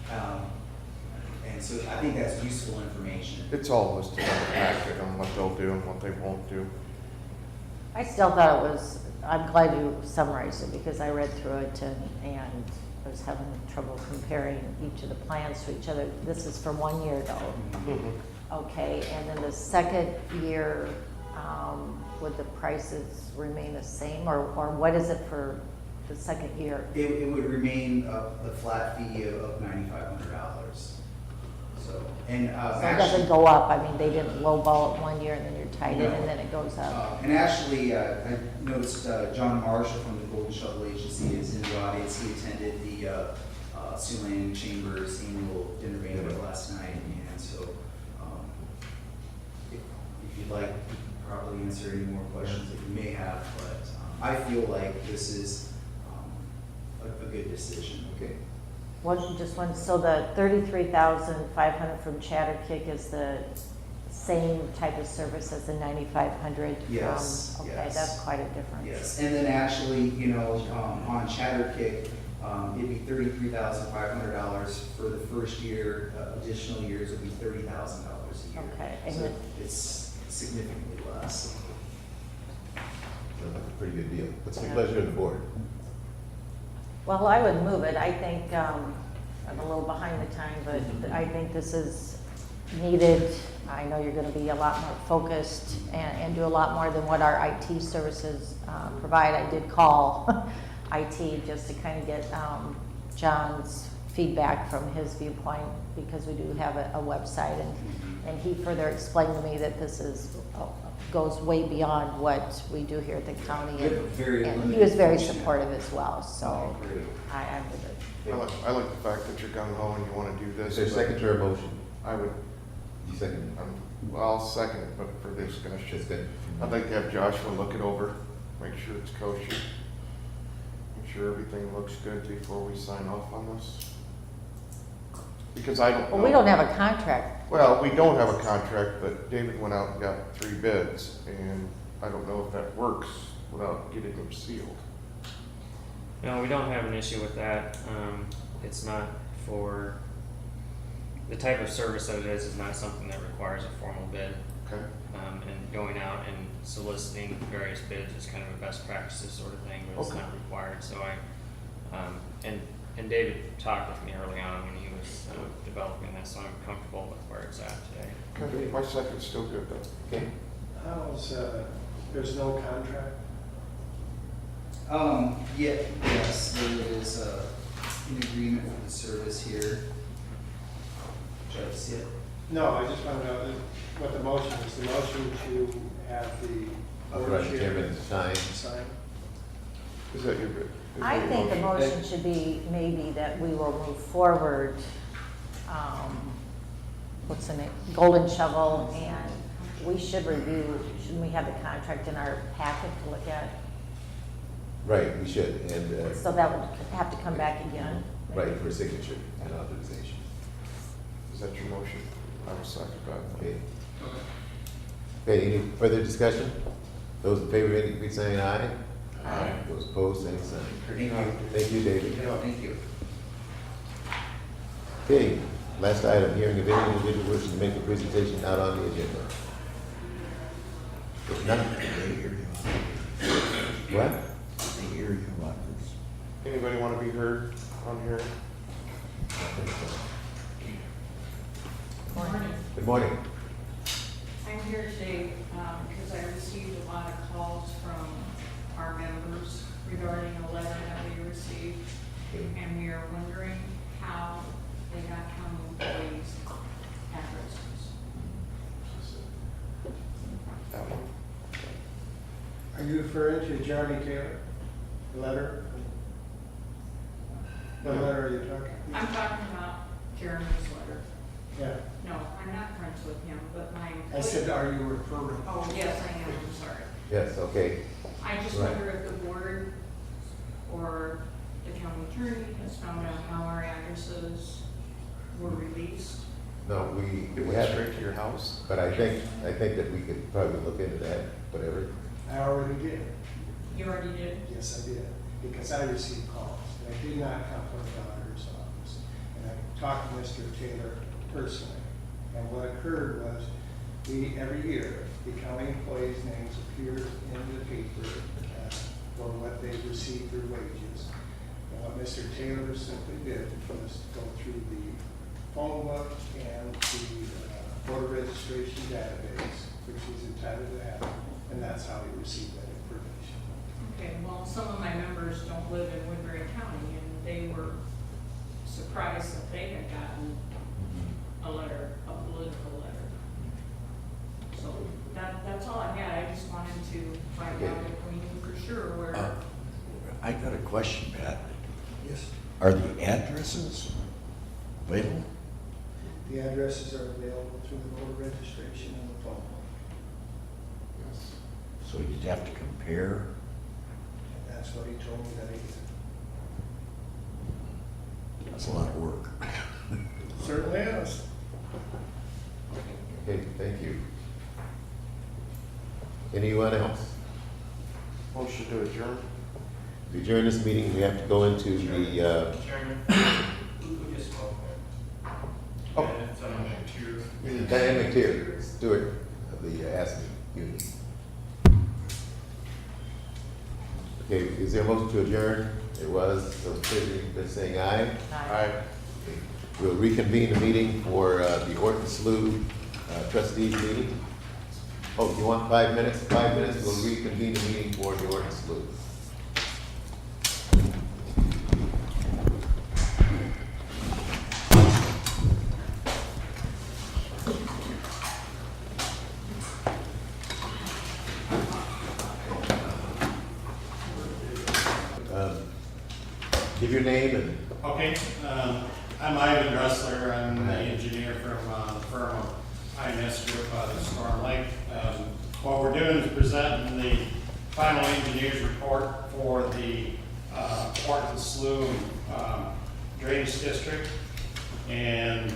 [SPEAKER 1] And so I think that's useful information.
[SPEAKER 4] It's all listed on the packet on what they'll do and what they won't do.
[SPEAKER 13] I still thought it was, I'm glad you summarized it because I read through it and I was having trouble comparing each of the plans to each other. This is for 1 year though. Okay, and then the second year, would the prices remain the same or what is it for the second year?
[SPEAKER 1] It would remain the flat fee of $9,500. So, and
[SPEAKER 13] So it
[SPEAKER 1] actually.
[SPEAKER 13] doesn't go up, I mean, they didn't lowball it 1 year and then you're tied in
[SPEAKER 1] No.
[SPEAKER 13] and then it goes up.
[SPEAKER 1] And actually, I noticed John Marshall from the Golden Shuttle Agency is in the audience. He attended the Siouxland Chamber's annual dinner banquet last night. And so, if you'd like, you can probably answer any more questions that you may have. But I feel like this is a good decision. Okay.
[SPEAKER 13] So the 33,500 from Chatterkick is the same type of service as the 9,500?
[SPEAKER 1] Yes,
[SPEAKER 13] Okay,
[SPEAKER 1] yes.
[SPEAKER 13] that's quite a difference.
[SPEAKER 1] Yes, and then actually, you know, on Chatterkick, it'd be $33,500 for the first year. Additional years would be $30,000 a year.
[SPEAKER 13] Okay, and
[SPEAKER 1] So
[SPEAKER 13] then-
[SPEAKER 1] it's significantly less.
[SPEAKER 3] Sounds like a pretty good deal. What's the
[SPEAKER 13] Yeah.
[SPEAKER 3] pleasure of the board?
[SPEAKER 13] Well, I would move it. I think, I'm a little behind the time, but I think this is needed. I know you're gonna be a lot more focused and do a lot more than what our IT services provide. I did call IT just to kind of get John's feedback from his viewpoint because we do have a website and he further explained to me that this is, goes way beyond what we do here at the county.
[SPEAKER 1] We have a very
[SPEAKER 13] And he
[SPEAKER 1] limited
[SPEAKER 13] was very
[SPEAKER 1] function.
[SPEAKER 13] supportive as well, so
[SPEAKER 1] Great.
[SPEAKER 13] I'm with it.
[SPEAKER 4] I like the fact that you're gung ho and you want to do this.
[SPEAKER 3] Is there a second to our motion?
[SPEAKER 4] I would,
[SPEAKER 3] You second?
[SPEAKER 4] well, I'll second it, but for discussion.
[SPEAKER 3] That's good.
[SPEAKER 4] I'd like to have Joshua look it over, make sure it's kosher, make sure everything looks good before we sign off on this. Because I don't know.
[SPEAKER 13] Well, we don't have a contract.
[SPEAKER 4] Well, we don't have a contract, but David went out and got 3 bids, and I don't know if that works without getting them sealed.
[SPEAKER 10] No, we don't have an issue with that. It's not for, the type of service that it is not something that requires a formal bid.
[SPEAKER 4] Okay.
[SPEAKER 10] And going out and soliciting various bids is kind of a best practices sort of thing, but it's
[SPEAKER 4] Okay.
[SPEAKER 10] not required. So and David talked with me early on when he was developing this, so I'm comfortable with where it's at today.
[SPEAKER 4] Okay, my second's still good though.
[SPEAKER 3] Okay.
[SPEAKER 8] How's, there's no contract?
[SPEAKER 1] Yes, there is an agreement for the service here. Should I see it?
[SPEAKER 8] No, I just want to know what the motion is. The motion to have the board
[SPEAKER 3] Authorize the
[SPEAKER 8] chair
[SPEAKER 3] chairman to sign.
[SPEAKER 8] sign?
[SPEAKER 4] Is that your bid? Is
[SPEAKER 13] I
[SPEAKER 4] that your
[SPEAKER 13] think the motion should be maybe that we will move forward, what's the name, Golden Shovel, and we should review, shouldn't we have the contract in our packet to look at?
[SPEAKER 3] Right, we should, and,
[SPEAKER 13] So that would have to come back again? maybe?
[SPEAKER 3] right, for signature and authorization.
[SPEAKER 4] Is that your motion? I will second that.
[SPEAKER 3] Okay. Okay, any further discussion? Those in favor, indicate by saying aye.
[SPEAKER 13] Aye.
[SPEAKER 3] Those opposed, same sign.
[SPEAKER 1] Thank you.
[SPEAKER 3] Thank you, David.
[SPEAKER 1] Thank you.
[SPEAKER 3] Okay, last item, hearing of any individual wishing to make a presentation not on the agenda. If none, what?
[SPEAKER 4] Anybody want to be heard on here?
[SPEAKER 3] Good morning.
[SPEAKER 14] I'm here today because I received a lot of calls from our members regarding a letter that we received, and we are wondering how they got county employees' addresses.
[SPEAKER 4] That one.
[SPEAKER 8] Are you referring to Jeremy Taylor, the letter? What letter are you talking?
[SPEAKER 14] I'm talking about Jeremy's letter.
[SPEAKER 8] Yeah,
[SPEAKER 14] No, I'm not friends with him, but my.
[SPEAKER 8] I said, are you referring?
[SPEAKER 14] Oh, yes, I am, I'm sorry.
[SPEAKER 3] Yes, okay.
[SPEAKER 14] I just
[SPEAKER 3] Right.
[SPEAKER 14] wonder if the board or the county attorney has found out how our addresses were released.
[SPEAKER 3] No, we
[SPEAKER 4] It went
[SPEAKER 3] have,
[SPEAKER 4] straight to your house?
[SPEAKER 3] but I think that we could probably look into that, whatever.
[SPEAKER 8] I already did.
[SPEAKER 14] You already did?
[SPEAKER 8] Yes, I did, because I received calls, and I did not come from the auditor's office. And I talked to Mr. Taylor personally, and what occurred was,
[SPEAKER 15] every year, the county employees' names appear in the paper for what they've received their wages. And what Mr. Taylor simply did was go through the phone book and the voter registration database, which he's entitled to have, and that's how he received that information.
[SPEAKER 14] Okay, well, some of my members don't live in Woodbury County, and they were surprised that they had gotten a letter, a political letter. So that's all I had. I just wanted to find out if we knew for sure where.
[SPEAKER 5] I got a question, Pat.
[SPEAKER 15] Yes.
[SPEAKER 5] Are the addresses available?
[SPEAKER 15] The addresses are available through the voter registration and the phone book.
[SPEAKER 12] Yes.
[SPEAKER 5] So you'd have to compare?
[SPEAKER 15] And that's what he told me that he did.
[SPEAKER 5] That's a lot of work.
[SPEAKER 15] Certainly is.
[SPEAKER 3] Okay, thank you. Anyone else?
[SPEAKER 4] Motion to adjourn?
[SPEAKER 3] To adjourn this meeting, we have to go into the,
[SPEAKER 8] Chairman, who just spoke
[SPEAKER 3] Oh.
[SPEAKER 8] there? And it's on
[SPEAKER 3] dynamic tier, Stewart of the ASME union. Okay, is there a motion to adjourn? There was, so please, been saying aye.
[SPEAKER 4] Aye.
[SPEAKER 3] We'll reconvene the meeting for the Orton Slough trustees meeting. Oh, you want 5 minutes? 5 minutes, we'll reconvene the meeting for the Orton Slough. Give your name and
[SPEAKER 8] Okay, I'm Ivan Dressler. I'm the engineer from the firm of INS Group out of Storm Lake. What we're doing is presenting the final engineer's report for the Orton Slough Drainage District. And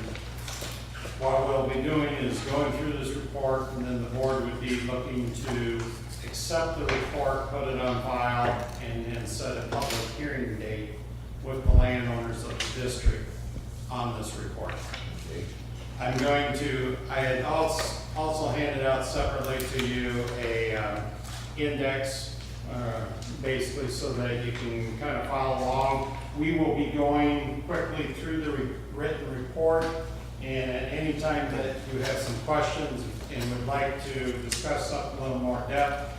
[SPEAKER 8] what we'll be doing is going through this report, and then the board would be looking to accept the report, put it on file, and then set a public hearing date with the landowners of the district on this report. I'm going to, I had also handed out separately to you a index, basically so that you can kind of follow along. We will be going quickly through the written report, and at any time that you have some questions and would like to discuss something a little more depth,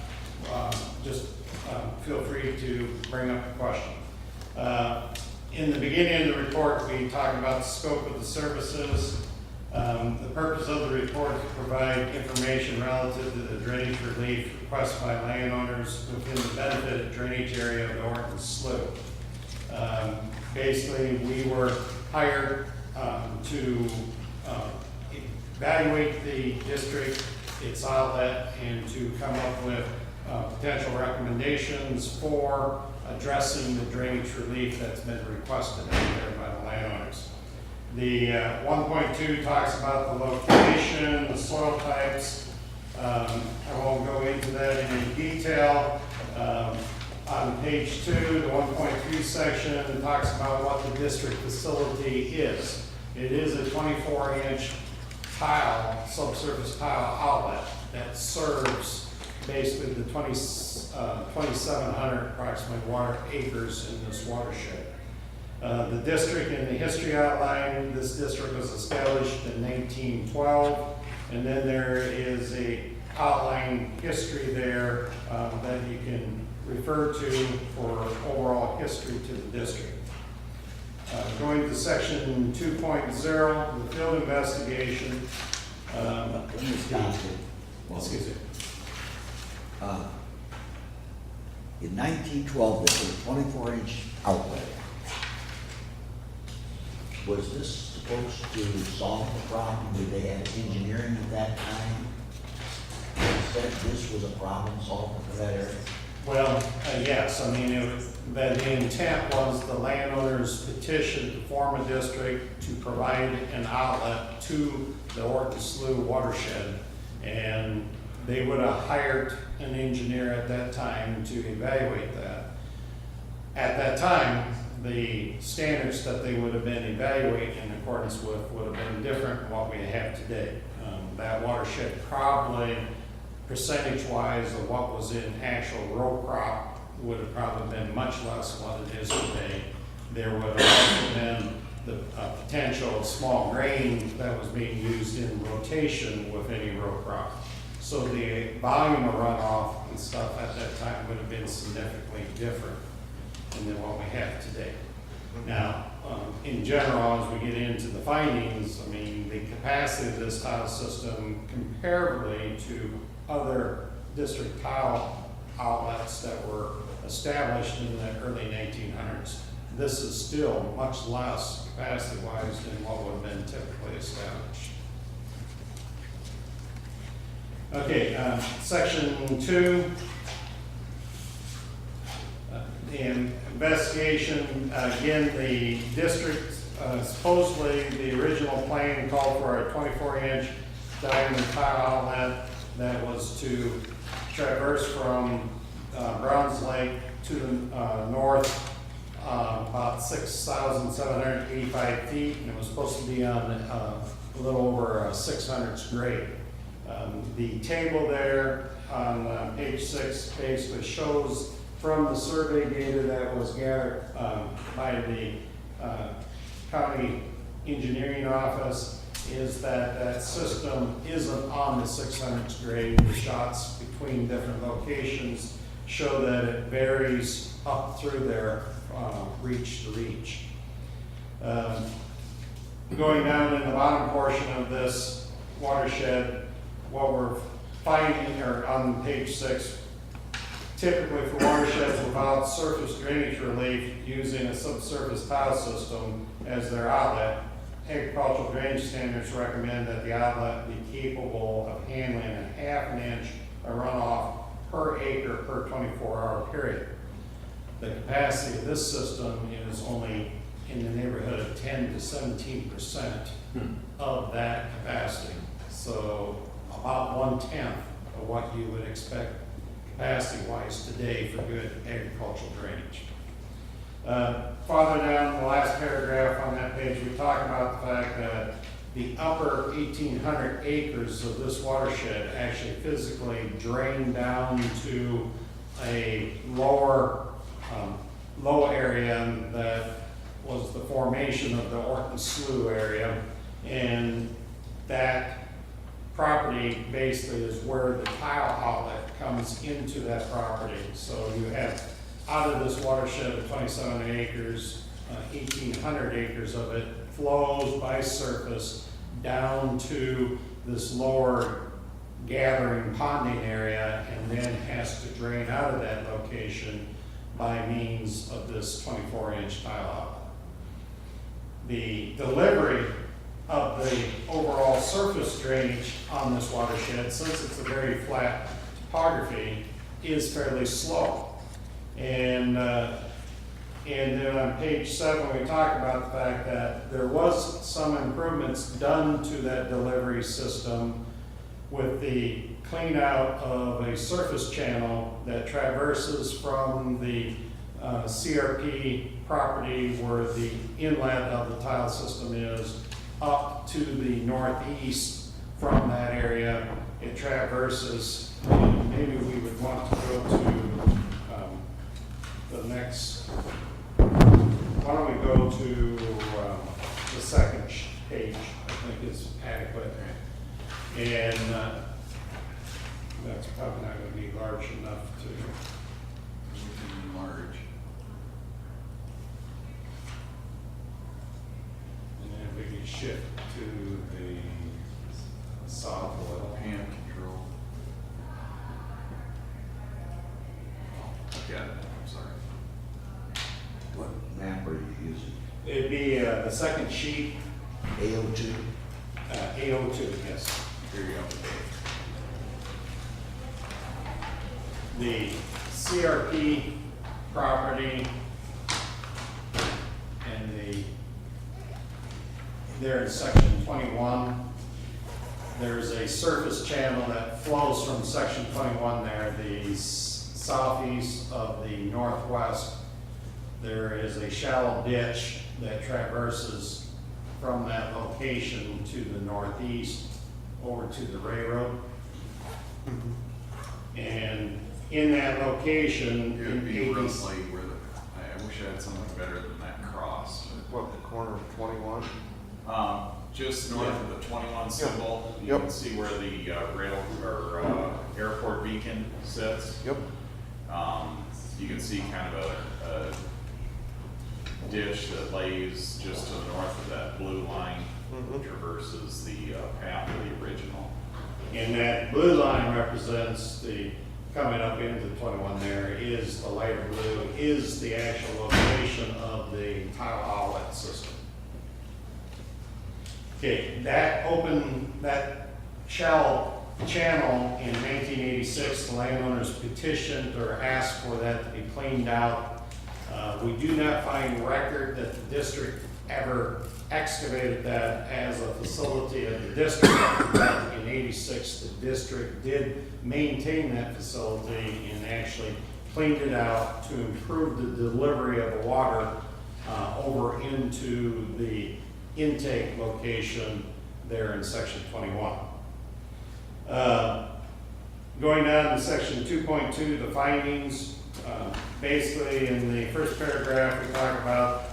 [SPEAKER 8] just feel free to bring up a question. In the beginning of the report, we talk about the scope of the services. The purpose of the report is to provide information relative to the drainage relief requested by landowners within the benefited drainage area of the Orton Slough. Basically, we were hired to evaluate the district, its outlet, and to come up with potential recommendations for addressing the drainage relief that's been requested out there by the landowners. The 1.2 talks about the location, the soil types. I won't go into that in any detail. On page 2, the 1.3 section talks about what the district facility is. It is a 24-inch tile, subsurface tile outlet that serves basically the 2,700 approximately water acres in this watershed. The district in the history outline, this district was established in 1912, and then there is a outline history there that you can refer to for overall history to the district. Going to section 2.0, the field investigation.
[SPEAKER 5] Let me stop you.
[SPEAKER 8] Excuse me.
[SPEAKER 5] In 1912, there was a 24-inch outlet. Was this supposed to solve the problem? Did they have engineering at that time? They said this was a problem solved for that area?
[SPEAKER 8] Well, yes, I mean, the intent was the landowners petitioned to form a district to provide an outlet to the Orton Slough watershed, and they would have hired an engineer at that time to evaluate that. At that time, the standards that they would have been evaluating in accordance with would have been different than what we have today. That watershed probably, percentage-wise of what was in actual row crop, would have probably been much less than what it is today. There would have also been the potential small grain that was being used in rotation with any row crop. So the volume of runoff and stuff at that time would have been significantly different than what we have today. Now, in general, as we get into the findings, I mean, the capacity of this tile system comparably to other district tile outlets that were established in the early 1900s, this is still much less capacity-wise than what would have been typically established. Okay, section 2. The investigation, again, the district, supposedly the original plan called for a 24-inch diameter tile outlet that was to traverse from Browns Lake to the north, about 6,785 feet, and it was supposed to be on a little over 600th grade. The table there on page 6 basically shows from the survey data that was gathered by the county engineering office is that that system isn't on the 600th grade. The shots between different locations show that it varies up through there, reach to reach. Going down in the bottom portion of this watershed, what we're finding, or on page 6, typically for watersheds without surface drainage relief using a subsurface tile system as their outlet, agricultural drainage standards recommend that the outlet be capable of handling a ½ inch of runoff per acre per 24-hour period. The capacity of this system is only in the neighborhood of 10 to 17% of that capacity. So about 1/10 of what you would expect capacity-wise today for good agricultural drainage. Farther down the last paragraph on that page, we talk about the fact that the upper 1,800 acres of this watershed actually physically drain down to a lower, low area that was the formation of the Orton Slough area, and that property basically is where the tile outlet comes into that property. So you have out of this watershed of 27 acres, 1,800 acres of it flows by surface down to this lower gathering ponding area, and then has to drain out of that location by means of this 24-inch tile outlet. The delivery of the overall surface drainage on this watershed, since it's a very flat topography, is fairly slow. And then on page 7, we talk about the fact that there was some improvements done to that delivery system with the clean out of a surface channel that traverses from the CRP property where the inlet of the tile system is up to the northeast from that area. It traverses, and maybe we would want to go to the next, why don't we go to the second page, I think is adequate. And that's probably not going to be large enough to enlarge. And then we can shift to the solid oil.
[SPEAKER 6] Hand control. Got it, I'm sorry.
[SPEAKER 5] What map are you using?
[SPEAKER 8] It'd be the second sheet,
[SPEAKER 5] AO2?
[SPEAKER 8] AO2, yes.
[SPEAKER 6] Here you go.
[SPEAKER 8] The CRP property and there in section 21, there's a surface channel that flows from section 21 there, the southeast of the northwest there is a shallow ditch that traverses from that location to the northeast over to the railroad. And in that location,
[SPEAKER 16] It would
[SPEAKER 8] in
[SPEAKER 16] be
[SPEAKER 8] 80s,
[SPEAKER 16] roughly where I wish I had something better than that cross.
[SPEAKER 4] What, the corner of 21?
[SPEAKER 16] Just north of the 21 symbol, you
[SPEAKER 4] Yep.
[SPEAKER 16] can see where the rail or airport beacon sits.
[SPEAKER 4] Yep.
[SPEAKER 16] You can see kind of a ditch that lays just to the north of that blue line, traverses the path of the original.
[SPEAKER 8] and that blue line represents the, coming up into 21 there is the lighter blue, is the actual location of the tile outlet system. Okay, that shallow channel in 1986, the landowners petitioned or asked for that to be cleaned out. We do not find record that the district ever excavated that as a facility of the district. But in 86, the district did maintain that facility and actually cleaned it out to improve the delivery of the water over into the intake location there in section 21. Going down to section 2.2, the findings, basically in the first paragraph we talk about,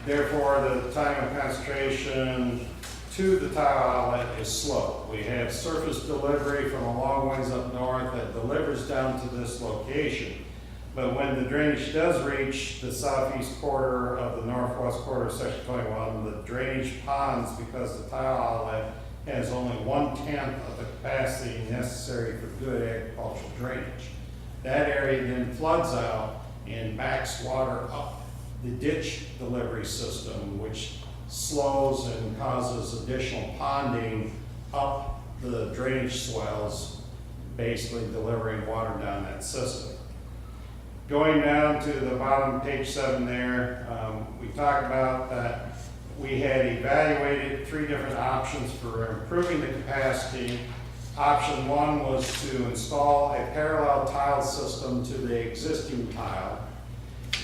[SPEAKER 8] therefore the time of concentration to the tile outlet is slow. We have surface delivery from a long ways up north that delivers down to this location. But when the drainage does reach the southeast quarter of the northwest quarter of section 21, the drainage ponds, because the tile outlet has only 1/10 of the capacity necessary for good agricultural drainage. That area then floods out and backs water up the ditch delivery system, which slows and causes additional ponding up the drainage swells, basically delivering water down that system. Going down to the bottom of page 7 there, we talked about that we had evaluated 3 different options for improving the capacity. Option 1 was to install a parallel tile system to the existing tile,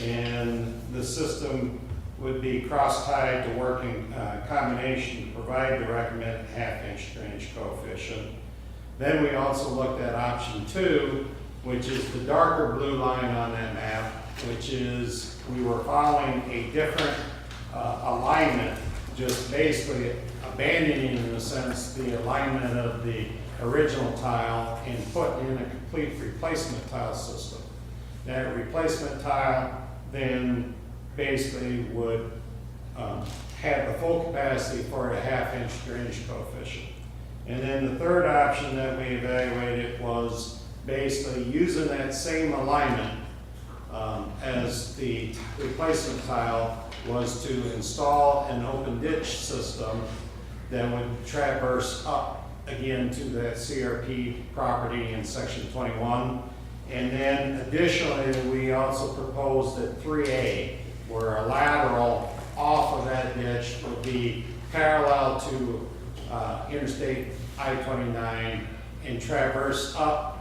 [SPEAKER 8] and the system would be cross-tied to work in combination to provide the recommended half-inch drainage coefficient. Then we also looked at option 2, which is the darker blue line on that map, which is we were following a different alignment, just basically abandoning, in a sense, the alignment of the original tile and putting in a complete replacement tile system. That replacement tile then basically would have the full capacity for a half-inch drainage coefficient. And then the third option that we evaluated was basically using that same alignment as the replacement tile, was to install an open ditch system that would traverse up again to that CRP property in section 21. And then additionally, we also proposed that 3A, where a lateral off of that ditch would be parallel to Interstate I-29 and traverse up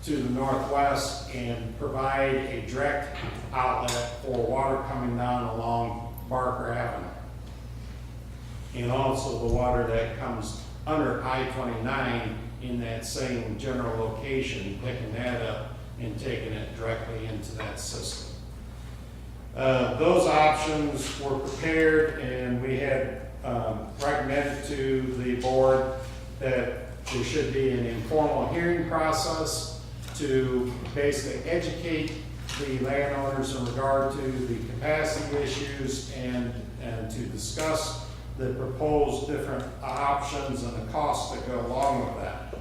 [SPEAKER 8] to the northwest and provide a direct outlet for water coming down along Barker Avenue. And also the water that comes under I-29 in that same general location, picking that up and taking it directly into that system. Those options were prepared, and we had recommended to the board that there should be an informal hearing process to basically educate the landowners in regard to the capacity issues and to discuss the proposed different options and the costs that go along with that.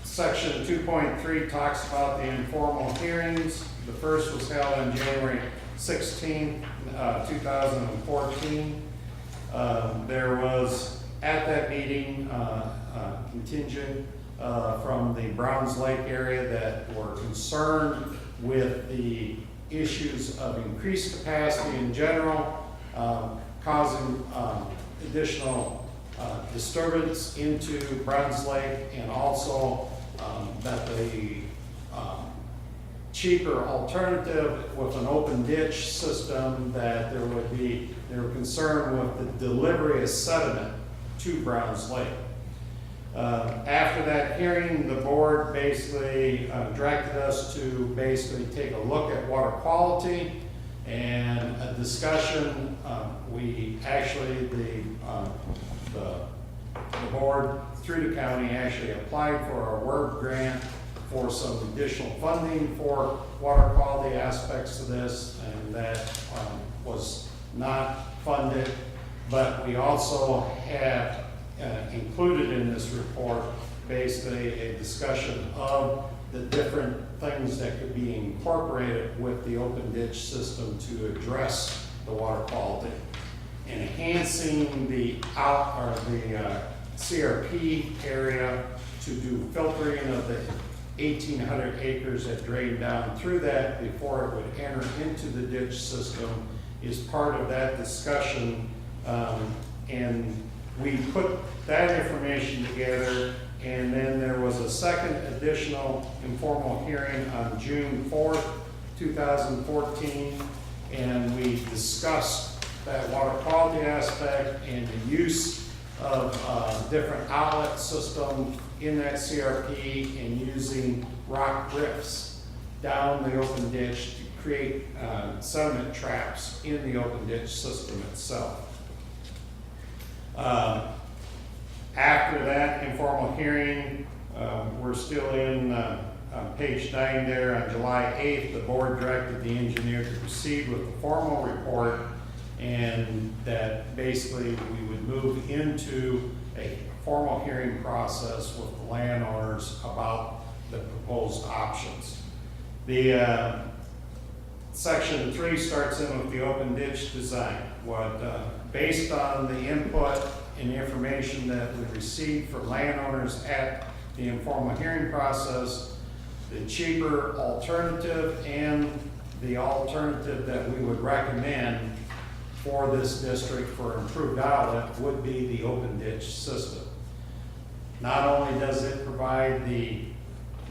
[SPEAKER 8] Section 2.3 talks about the informal hearings. The first was held on January 16, 2014. There was, at that meeting, contingent from the Browns Lake area that were concerned with the issues of increased capacity in general, causing additional disturbance into Browns Lake, and also that the cheaper alternative with an open ditch system that they were concerned with the delivery of sediment to Browns Lake. After that hearing, the board basically directed us to basically take a look at water quality and a discussion. We actually, the board through the county actually applied for a WORD grant for some additional funding for water quality aspects of this, and that was not funded. But we also have included in this report basically a discussion of the different things that could be incorporated with the open ditch system to address the water quality. Enhancing the CRP area to do filtering of the 1,800 acres that drain down through that before it would enter into the ditch system is part of that discussion. And we put that information together, and then there was a second additional informal hearing on June 4th, 2014, and we discussed that water quality aspect and the use of different outlet systems in that CRP and using rock drifts down the open ditch to create sediment traps in the open ditch system itself. After that informal hearing, we're still in page 9 there. On July 8th, the board directed the engineer to proceed with the formal report, and that basically we would move into a formal hearing process with the landowners about the proposed options. The section 3 starts in with the open ditch design. Based on the input and the information that we received from landowners at the informal hearing process, the cheaper alternative and the alternative that we would recommend for this district for improved outlet would be the open ditch system. Not only does it provide the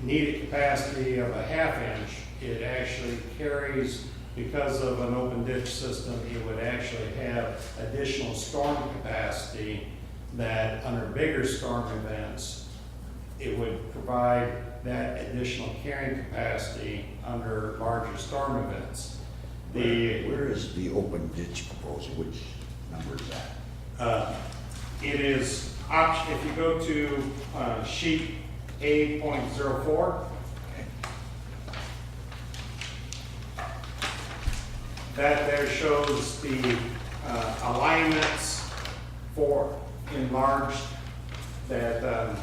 [SPEAKER 8] needed capacity of a 1/2 inch, it actually carries, because of an open ditch system, it would actually have additional storm capacity that under bigger storm events, it would provide that additional carrying capacity under larger storm events.
[SPEAKER 5] Where is the open ditch proposal? Which number is that?
[SPEAKER 8] It is option, if you go to sheet A.04, that there shows the alignments for enlarged that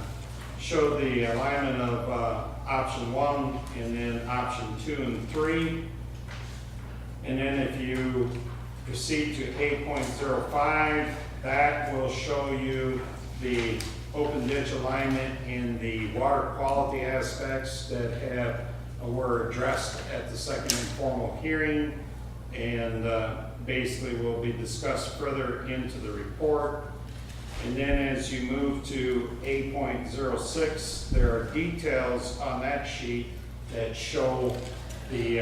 [SPEAKER 8] show the alignment of option 1 and then option 2 and 3. And then if you proceed to 8.05, that will show you the open ditch alignment and the water quality aspects that were addressed at the second informal hearing, and basically will be discussed further into the report. And then as you move to 8.06, there are details on that sheet that show the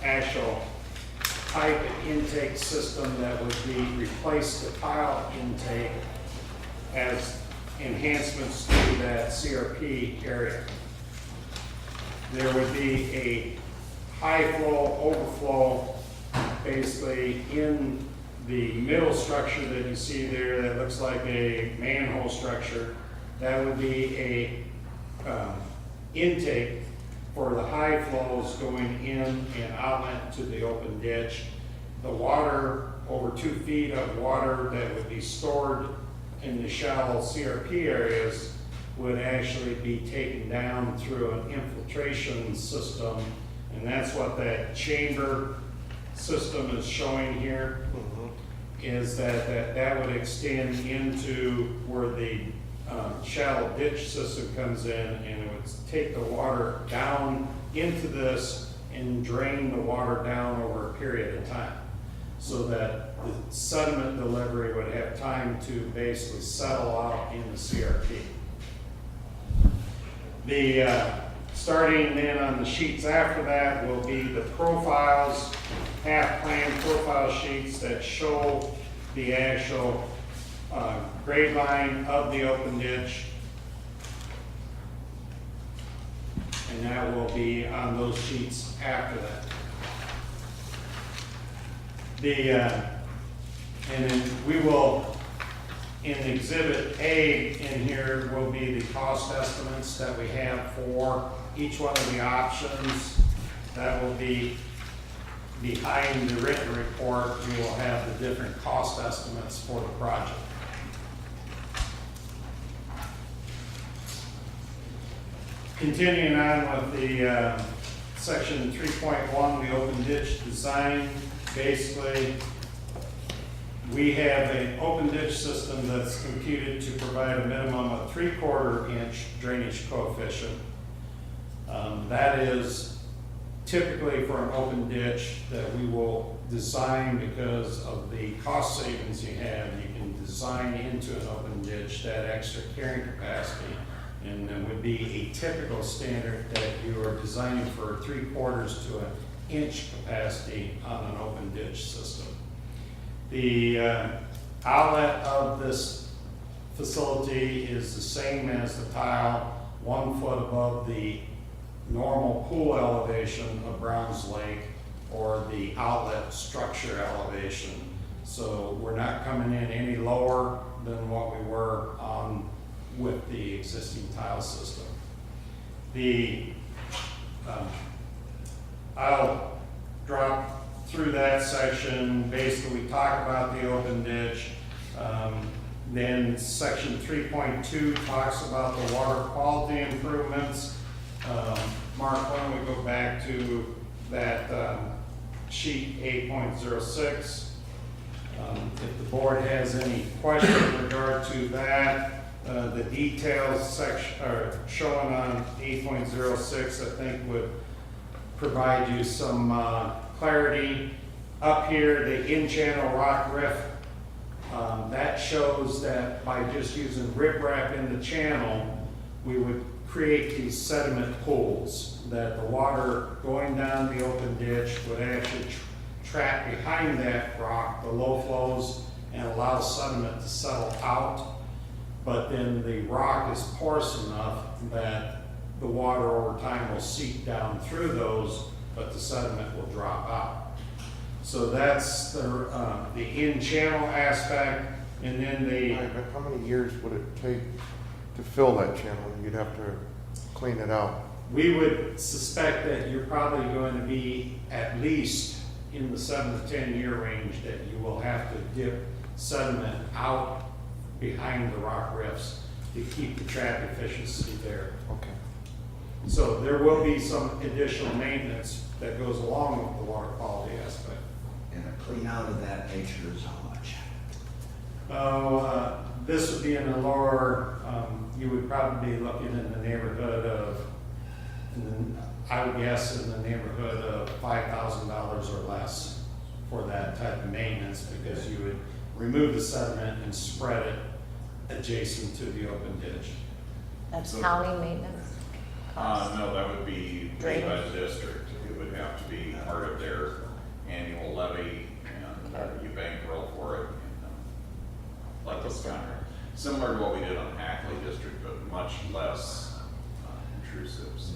[SPEAKER 8] actual pipe and intake system that would be replaced to tile intake as enhancements to that CRP area. There would be a high flow overflow basically in the middle structure that you see there that looks like a manhole structure. That would be a intake for the high flows going in and outlet to the open ditch. The water, over 2 feet of water that would be stored in the shallow CRP areas, would actually be taken down through an infiltration system, and that's what that chamber system is showing here. Is that would extend into where the shallow ditch system comes in, and it would take the water down into this and drain the water down over a period of time, so that the sediment delivery would have time to basically settle out in the CRP. The Starting then on the sheets after that will be the profiles, half-plan profile sheets that show the actual grade line of the open ditch. And that will be on those sheets after that. And then we will, in Exhibit A in here will be the cost estimates that we have for each one of the options. That will be behind the written report. We will have the different cost estimates for the project. Continuing on with the section 3.1, the open ditch design. Basically, we have an open ditch system that's computed to provide a minimum of 3/4 inch drainage coefficient. That is typically for an open ditch that we will design because of the cost savings you have. You can design into an open ditch that extra carrying capacity, and it would be a typical standard that you are designing for 3/4 to an inch capacity on an open ditch system. The outlet of this facility is the same as the tile, 1 foot above the normal pool elevation of Browns Lake or the outlet structure elevation. So we're not coming in any lower than what we were on with the existing tile system. I'll drop through that section. Basically, we talk about the open ditch. Then section 3.2 talks about the water quality improvements. Mark, why don't we go back to that sheet 8.06. If the board has any questions in regard to that, the details section are showing on 8.06, I think would provide you some clarity. Up here, the in-channel rock riff, that shows that by just using riprap in the channel, we would create these sediment pools, that the water going down the open ditch would actually trap behind that rock, the low flows, and allow sediment to settle out. But then the rock is porous enough that the water over time will seep down through those, but the sediment will drop out. So that's the in-channel aspect, and then the...
[SPEAKER 4] How many years would it take to fill that channel? You'd have to clean it out.
[SPEAKER 8] We would suspect that you're probably going to be at least in the 7 to 10 year range that you will have to dip sediment out behind the rock riffs to keep the trap efficiency there.
[SPEAKER 4] Okay.
[SPEAKER 8] So there will be some additional maintenance that goes along with the water quality aspect.
[SPEAKER 5] And a clean out of that nature is how much?
[SPEAKER 8] This would be in the lower, you would probably be looking in the neighborhood of, I would guess in the neighborhood of $5,000 or less for that type of maintenance, because you would remove the sediment and spread it adjacent to the open ditch.
[SPEAKER 13] That's county maintenance?
[SPEAKER 16] No, that would be paid by
[SPEAKER 13] Drainage.
[SPEAKER 16] the district. It would have to be part of their annual levy, and you bankroll for it. And, like this contract, similar to what we did on Hackley District, but much less intrusive. So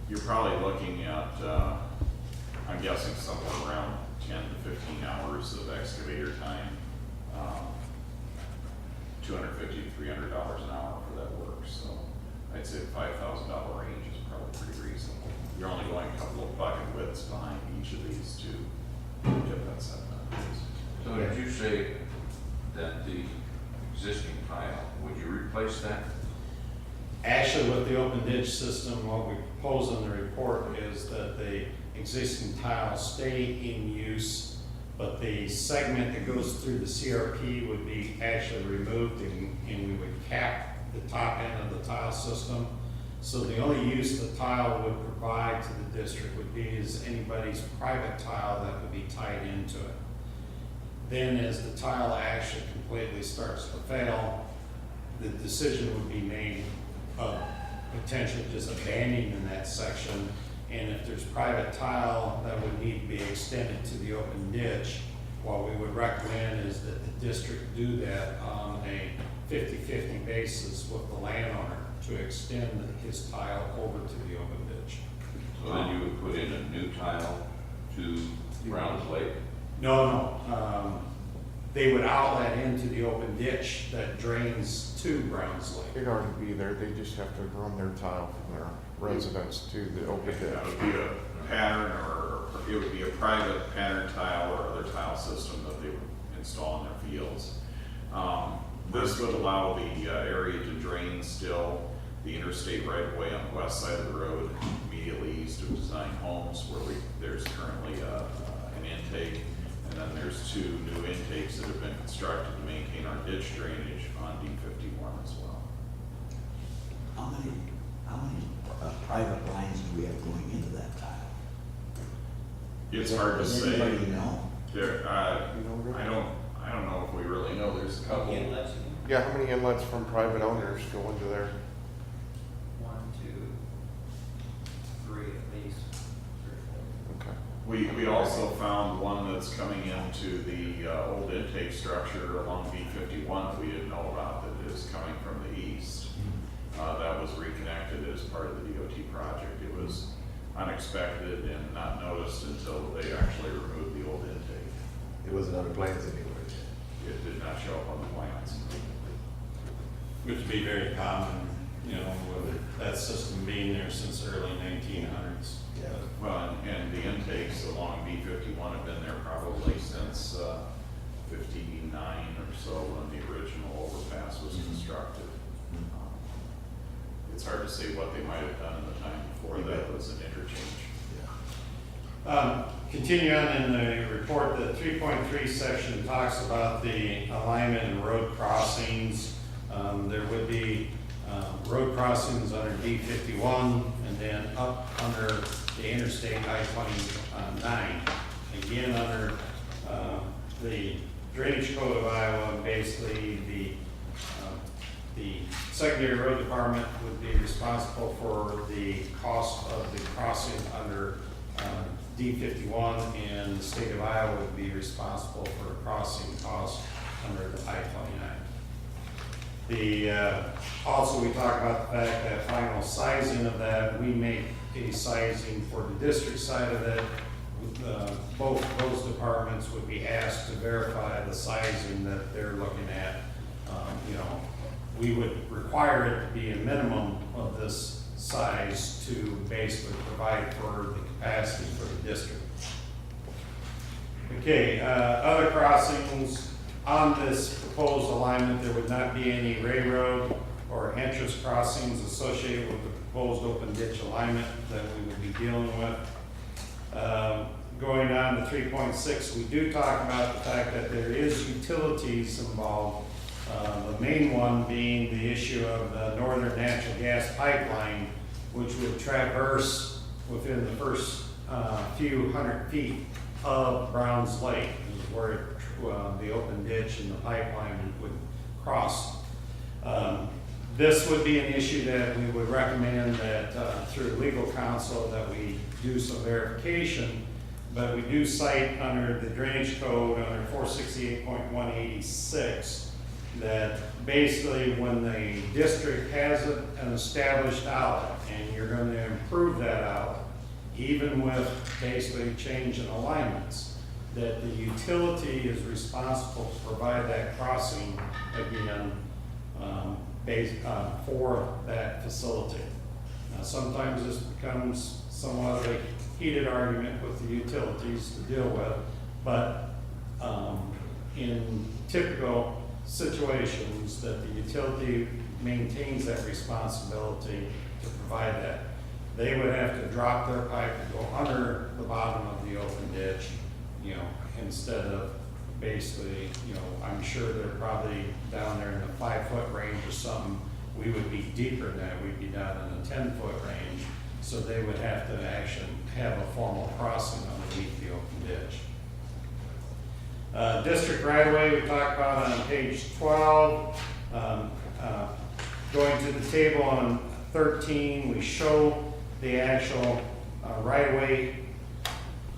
[SPEAKER 16] you're probably looking at, I'm guessing somewhere around 10 to 15 hours of excavator time, $250 to $300 an hour for that work. So I'd say the $5,000 range is probably pretty reasonable. You're only going a couple of bucket widths behind each of these to get that sediment.
[SPEAKER 6] So did you say that the existing tile, would you replace that?
[SPEAKER 8] Actually, with the open ditch system, what we propose in the report is that the existing tiles stay in use, but the segment that goes through the CRP would be actually removed, and we would cap the top end of the tile system. So the only use the tile would provide to the district would be as anybody's private tile that would be tied into it. Then as the tile actually completely starts to fail, the decision would be made of
[SPEAKER 17] potentially just abandoning that section. And if there's private tile that would need to be extended to the open ditch, what we would recommend is that the district do that on a 50-50 basis with the landowner to extend his tile over to the open ditch.
[SPEAKER 6] So then you would put in a new tile to Browns Lake?
[SPEAKER 17] No, they would outlet into the open ditch that drains to Browns Lake.
[SPEAKER 4] It'd already be there, they just have to run their tile from their residence to the open ditch.
[SPEAKER 16] That would be a pattern, or it would be a private pattern tile or other tile system that they would install in their fields. This would allow the area to drain still the interstate right of way on the west side of the road, immediately east of Design Homes, where there's currently an intake, and then there's 2 new intakes that have been constructed to maintain our ditch drainage on D51 as well.
[SPEAKER 5] How many private lines do we have going into that tile?
[SPEAKER 16] It's hard to
[SPEAKER 5] Does
[SPEAKER 16] say.
[SPEAKER 5] anybody know?
[SPEAKER 16] There, I don't know if we really know. There's a couple.
[SPEAKER 4] Yeah, how many inlets from private owners go into there?
[SPEAKER 10] 1, 2, 3 at least.
[SPEAKER 4] Okay.
[SPEAKER 16] We also found one that's coming into the old intake structure along B51 that we didn't know about, that is coming from the east. That was reconnected as part of the DOT project. It was unexpected and not noticed until they actually removed the old intake.
[SPEAKER 3] It wasn't on the plans anyway.
[SPEAKER 16] It did not show up on the plans.
[SPEAKER 17] Which would be very common, you know, with that system being there since the early 1900s.
[SPEAKER 3] Yeah.
[SPEAKER 16] Well, and the intakes along B51 have been there probably since 59 or so, when the original overpass was constructed. It's hard to say what they might have done in the time before that was an interchange.
[SPEAKER 17] Continue on in the report, the 3.3 section talks about the alignment and road crossings. There would be road crossings under D51 and then up under the Interstate I-29. Again, under the Drainage Code of Iowa, basically the secondary road department would be responsible for the cost of the crossing under D51, and the state of Iowa would be responsible for the crossing cost under the I-29. Also, we talk about the fact that final sizing of that, we make a sizing for the district side of it. Both of those departments would be asked to verify the sizing that they're looking at. You know, we would require it to be a minimum of this size to basically provide for the capacity for the district. Okay, other crossings on this proposed alignment, there would not be any railroad or entrance crossings associated with the proposed open ditch alignment that we would be dealing with. Going on to 3.6, we do talk about the fact that there is utilities involved. The main one being the issue of the northern natural gas pipeline, which would traverse within the first few hundred feet of Browns Lake, is where the open ditch and the pipeline would cross. This would be an issue that we would recommend that through legal counsel that we do some verification, but we do cite under the drainage code under 468.186 that basically when the district has an established outlet and you're going to improve that outlet, even with basically changing alignments, that the utility is responsible to provide that crossing again for that facility. Now, sometimes this becomes somewhat of a heated argument with the utilities to deal with, but in typical situations that the utility maintains that responsibility to provide that. They would have to drop their pipe and go under the bottom of the open ditch, you know, instead of basically, you know, I'm sure they're probably down there in the 5-foot range or something. We would be deeper than that. We'd be down in the 10-foot range. So they would have to actually have a formal crossing underneath the open ditch. District right away we talked about on page 12. Going to the table on 13, we show the actual right-of-way.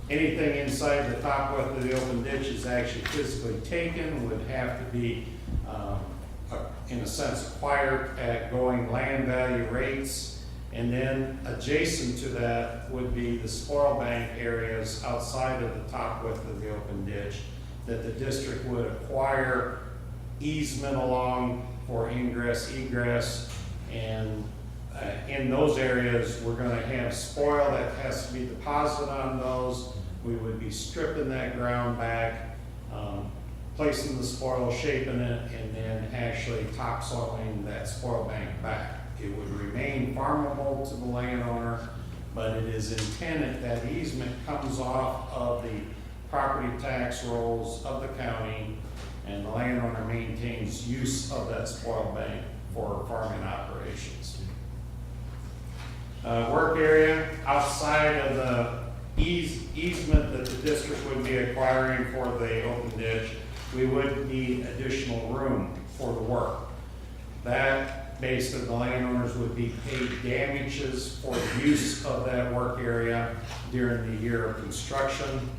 [SPEAKER 17] Anything inside the top width of the open ditch is actually physically taken, would have to be, in a sense, acquired at going land value rates. And then adjacent to that would be the spoil bank areas outside of the top width of the open ditch that the district would acquire easement along for ingress, egress, and in those areas, we're gonna have spoil that has to be deposited on those. We would be stripping that ground back, placing the spoil, shaping it, and then actually topsoiling that spoil bank back. It would remain farmable to the landowner, but it is intended that easement comes off of the property tax rolls of the county, and the landowner maintains use of that spoil bank for farming operations. Work area outside of the easement that the district would be acquiring for the open ditch, we would need additional room for the work. That, based on the landowners would be paid damages for the use of that work area during the year of construction.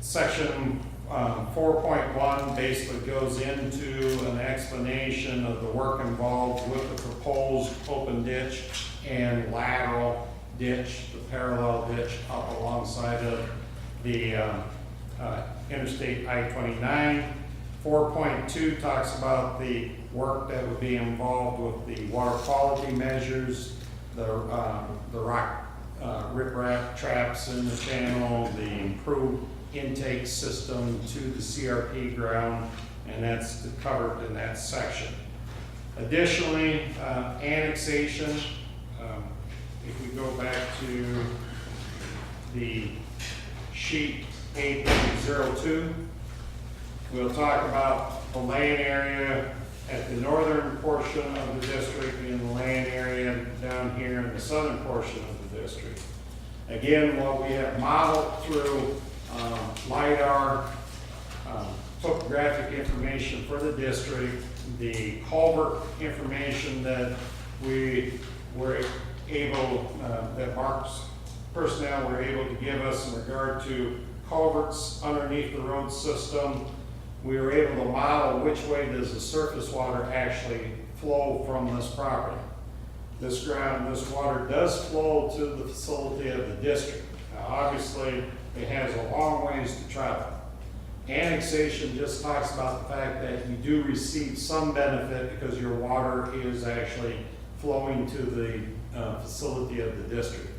[SPEAKER 17] Section 4.1 basically goes into an explanation of the work involved with the proposed open ditch and lateral ditch, the parallel ditch up alongside of the Interstate I-29. 4.2 talks about the work that would be involved with the water quality measures, the rock riprap traps in the channel, the improved intake system to the CRP ground, and that's covered in that section. Additionally, annexation, if we go back to the sheet 8.02, we'll talk about the land area at the northern portion of the district and the land area down here in the southern portion of the district. Again, what we have modeled through LiDAR, topographic information for the district, the culvert information that we were able, that Mark's personnel were able to give us in regard to culverts underneath the road system. We were able to model which way does the surface water actually flow from this property. This water does flow to the facility of the district. Now, obviously, it has a long ways to travel. Annexation just talks about the fact that you do receive some benefit because your water is actually flowing to the facility of the district.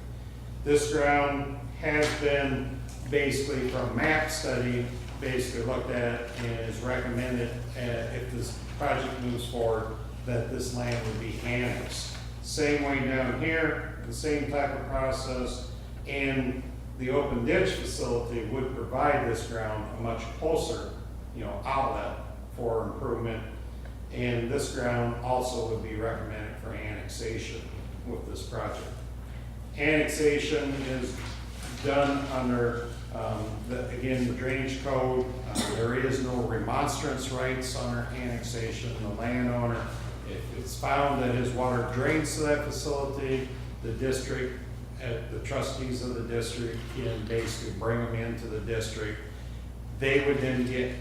[SPEAKER 17] This ground has been basically from map study basically looked at and is recommended if this project moves forward that this land would be annexed. Same way down here, the same type of process, and the open ditch facility would provide this ground a much closer, outlet for improvement. And this ground also would be recommended for annexation with this project. Annexation is done under the drainage code. There is no remonstrance rights under annexation. The landowner, if it's found that his water drains to that facility, the district, the trustees of the district can basically bring them into the district. They would then get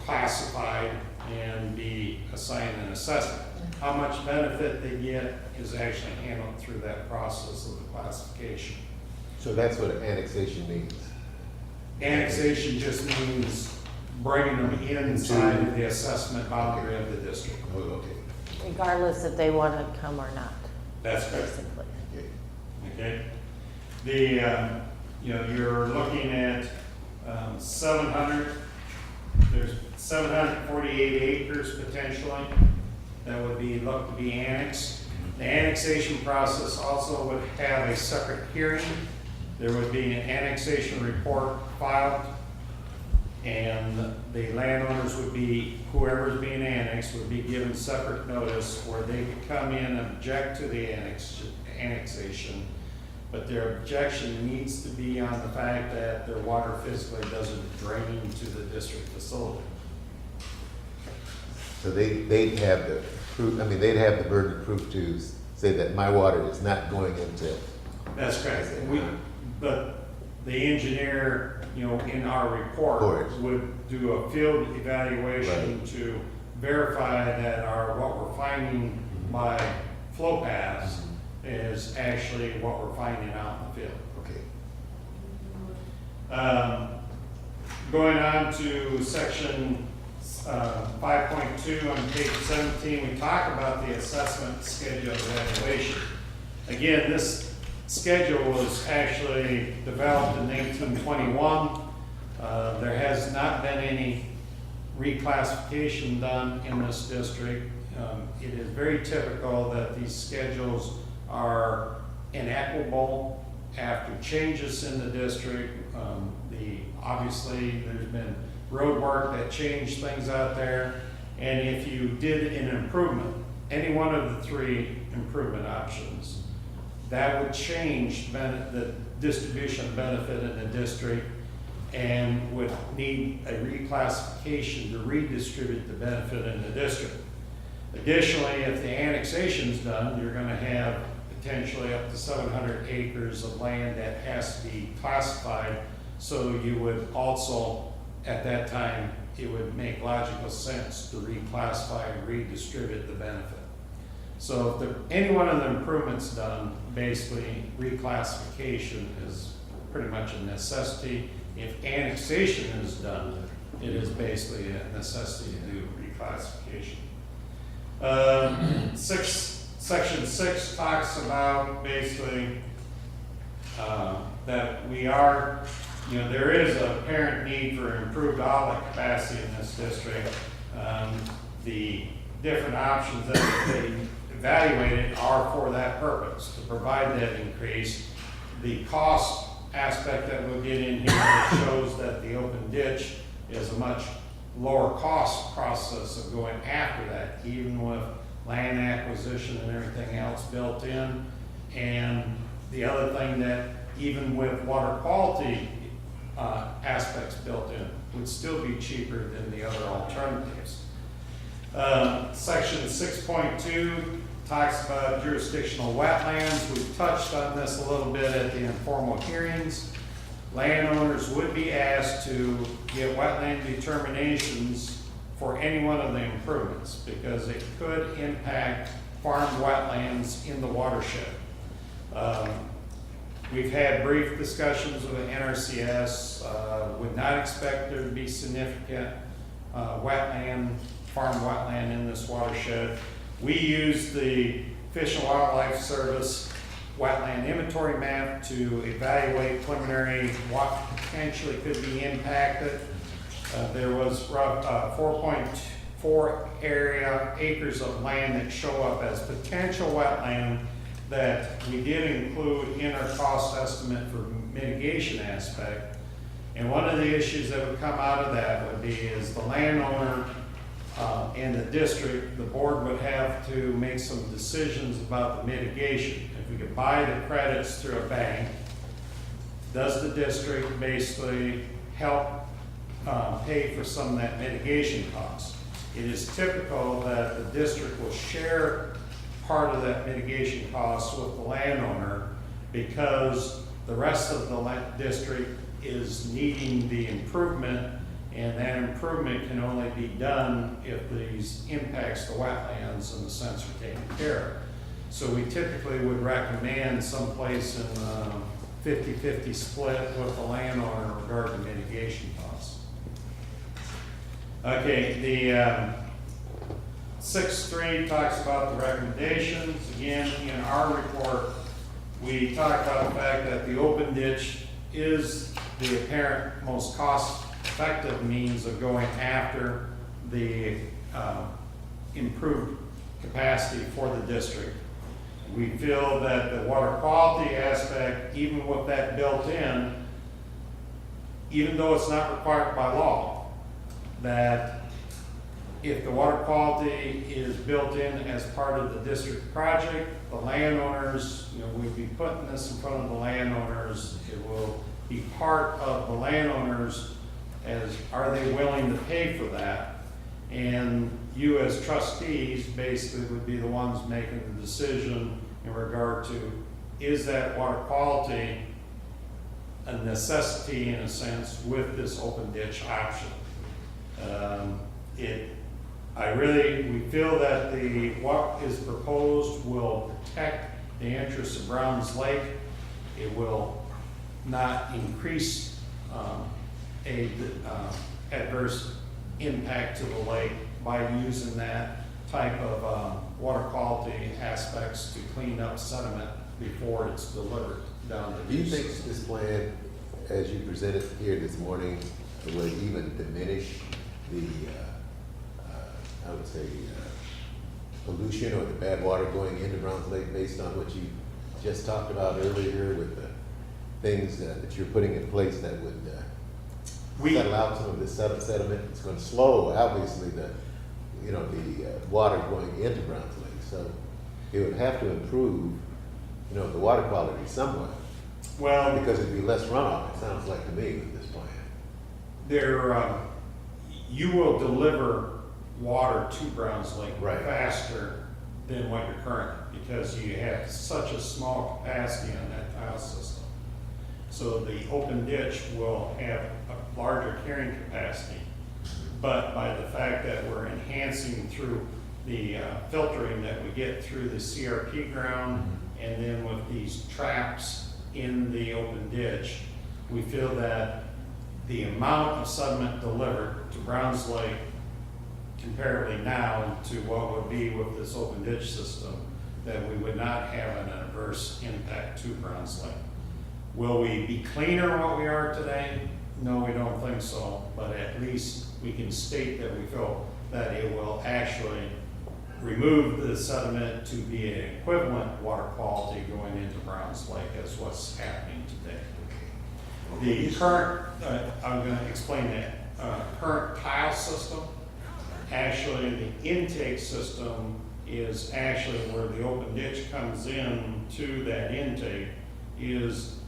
[SPEAKER 17] classified and be assigned an assessment. How much benefit they get is actually handled through that process of the classification.
[SPEAKER 3] So that's what annexation means.
[SPEAKER 17] Annexation just means bringing them inside of the assessment boundary of the district.
[SPEAKER 3] Oh, okay.
[SPEAKER 13] Regardless if they want to come or not.
[SPEAKER 17] That's correct.
[SPEAKER 13] Basically.
[SPEAKER 17] Okay. You're looking at 700. There's 748 acres potentially that would be looked to be annexed. The annexation process also would have a separate hearing. There would be an annexation report filed, and the landowners would be, whoever's being annexed would be given separate notice where they could come in and object to the annexation, but their objection needs to be on the fact that their water physically doesn't drain to the district facility.
[SPEAKER 3] So they'd have proof, I mean, they'd have the burden of proof to say that my water is not going into.
[SPEAKER 17] That's correct. But the engineer, you know, in our report would do a field evaluation to verify that what we're finding by flow paths is actually what we're finding out in the field.
[SPEAKER 3] Okay.
[SPEAKER 17] Going on to section 5.2 on page 17, we talk about the assessment schedule evaluation. Again, this schedule was actually developed in 1921. There has not been any reclassification done in this district. It is very typical that these schedules are inequitable after changes in the district. Obviously, there's been road work that changed things out there, and if you did an improvement, any one of the three improvement options, that would change the distribution of benefit in the district and would need a reclassification to redistribute the benefit in the district. Additionally, if the annexation is done, you're going to have potentially up to 700 acres of land that has to be classified. So you would also, at that time, it would make logical sense to reclassify and redistribute the benefit. So if any one of the improvements done, basically reclassification is pretty much a necessity. If annexation is done, it is basically a necessity to do reclassification. Section 6 talks about basically that we are, you know, there is a apparent need for improved outlet capacity in this district. The different options that they evaluated are for that purpose, to provide that increase. The cost aspect that we'll get in here shows that the open ditch is a much lower cost process of going after that, even with land acquisition and everything else built in. And the other thing that even with water quality aspects built in would still be cheaper than the other alternatives. Section 6.2 talks about jurisdictional wetlands. We've touched on this a little bit at the informal hearings. Landowners would be asked to get wetland determinations for any one of the improvements because it could impact farmed wetlands in the watershed. We've had brief discussions with the NRCS, would not expect there to be significant farmed wetland in this watershed. We use the Fish and Wildlife Service wetland inventory map to evaluate preliminary what potentially could be impacted. There was 4.4 acres of land that show up as potential wetland that we did include in our cost estimate for mitigation aspect. And one of the issues that would come out of that would be is the landowner and the district, the board would have to make some decisions about the mitigation. If we could buy the credits through a bank, does the district basically help pay for some of that mitigation cost? It is typical that the district will share part of that mitigation cost with the landowner because the rest of the district is needing the improvement, and that improvement can only be done if these impacts the wetlands in the sense are taken care of. So we typically would recommend someplace in a 50-50 split with the landowner regarding mitigation costs. Okay, the 6.3 talks about the recommendations. Again, in our report, we talk about the fact that the open ditch is the apparent most cost-effective means of going after the improved capacity for the district. We feel that the water quality aspect, even with that built in, even though it's not required by law, that if the water quality is built in as part of the district project, the landowners, we'd be putting this in front of the landowners. It will be part of the landowners as are they willing to pay for that? And you as trustees basically would be the ones making the decision in regard to, is that water quality a necessity in a sense with this open ditch option? We feel that what is proposed will protect the interests of Browns Lake. It will not increase adverse impact to the lake by using that type of water quality aspects to clean up sediment before it's delivered down the
[SPEAKER 3] Do you think
[SPEAKER 17] ditch.
[SPEAKER 3] this plan, as you presented here this morning, would even diminish the, I would say, pollution or the bad water going into Browns Lake based on what you just talked about earlier with the things that you're putting in place that would settle out some of this sediment? It's going to slow, obviously, the water going into Browns Lake. So it would have to improve, the water quality somewhat.
[SPEAKER 17] Well,
[SPEAKER 3] because it'd be less runoff, it sounds like to me with this plan.
[SPEAKER 17] You will deliver water to Browns Lake
[SPEAKER 3] Right.
[SPEAKER 17] faster than what you're current, because you have such a small capacity on that tile system. So the open ditch will have a larger carrying capacity. But by the fact that we're enhancing through the filtering that we get through the CRP ground, and then with these traps in the open ditch, we feel that the amount of sediment delivered to Browns Lake comparatively now to what would be with this open ditch system, that we would not have an adverse impact to Browns Lake. Will we be cleaner than what we are today? No, we don't think so, but at least we can state that we feel that it will actually remove the sediment to be an equivalent water quality going into Browns Lake as what's happening today. The current, I'm going to explain that, current tile system, actually the intake system is actually where the open ditch comes in to that intake, is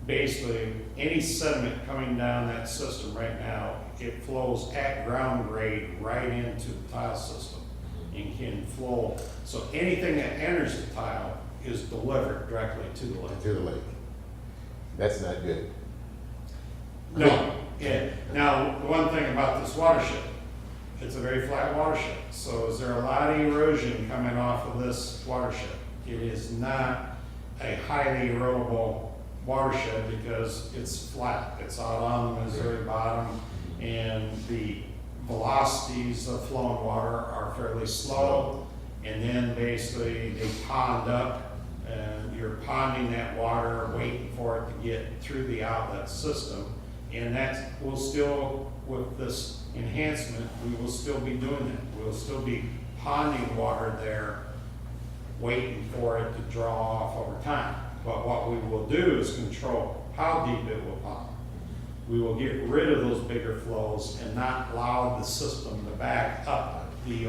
[SPEAKER 17] basically any sediment coming down that system right now, it flows at ground grade right into the tile system and can flow. So anything that enters the tile is delivered directly to the lake.
[SPEAKER 3] To the lake. That's not good.
[SPEAKER 17] No. Yeah. Now, the one thing about this watershed, it's a very flat watershed. So is there a lot of erosion coming off of this watershed? It is not a highly erodible watershed because it's flat. It's out on the Missouri bottom, and the velocities of flowing water are fairly slow. And then basically they pond up, and you're ponding that water, waiting for it to get through the outlet system. And that will still, with this enhancement, we will still be doing that. We'll still be ponding water there, waiting for it to draw off over time. But what we will do is control how deep it will pond. We will get rid of those bigger flows and not allow the system to back up the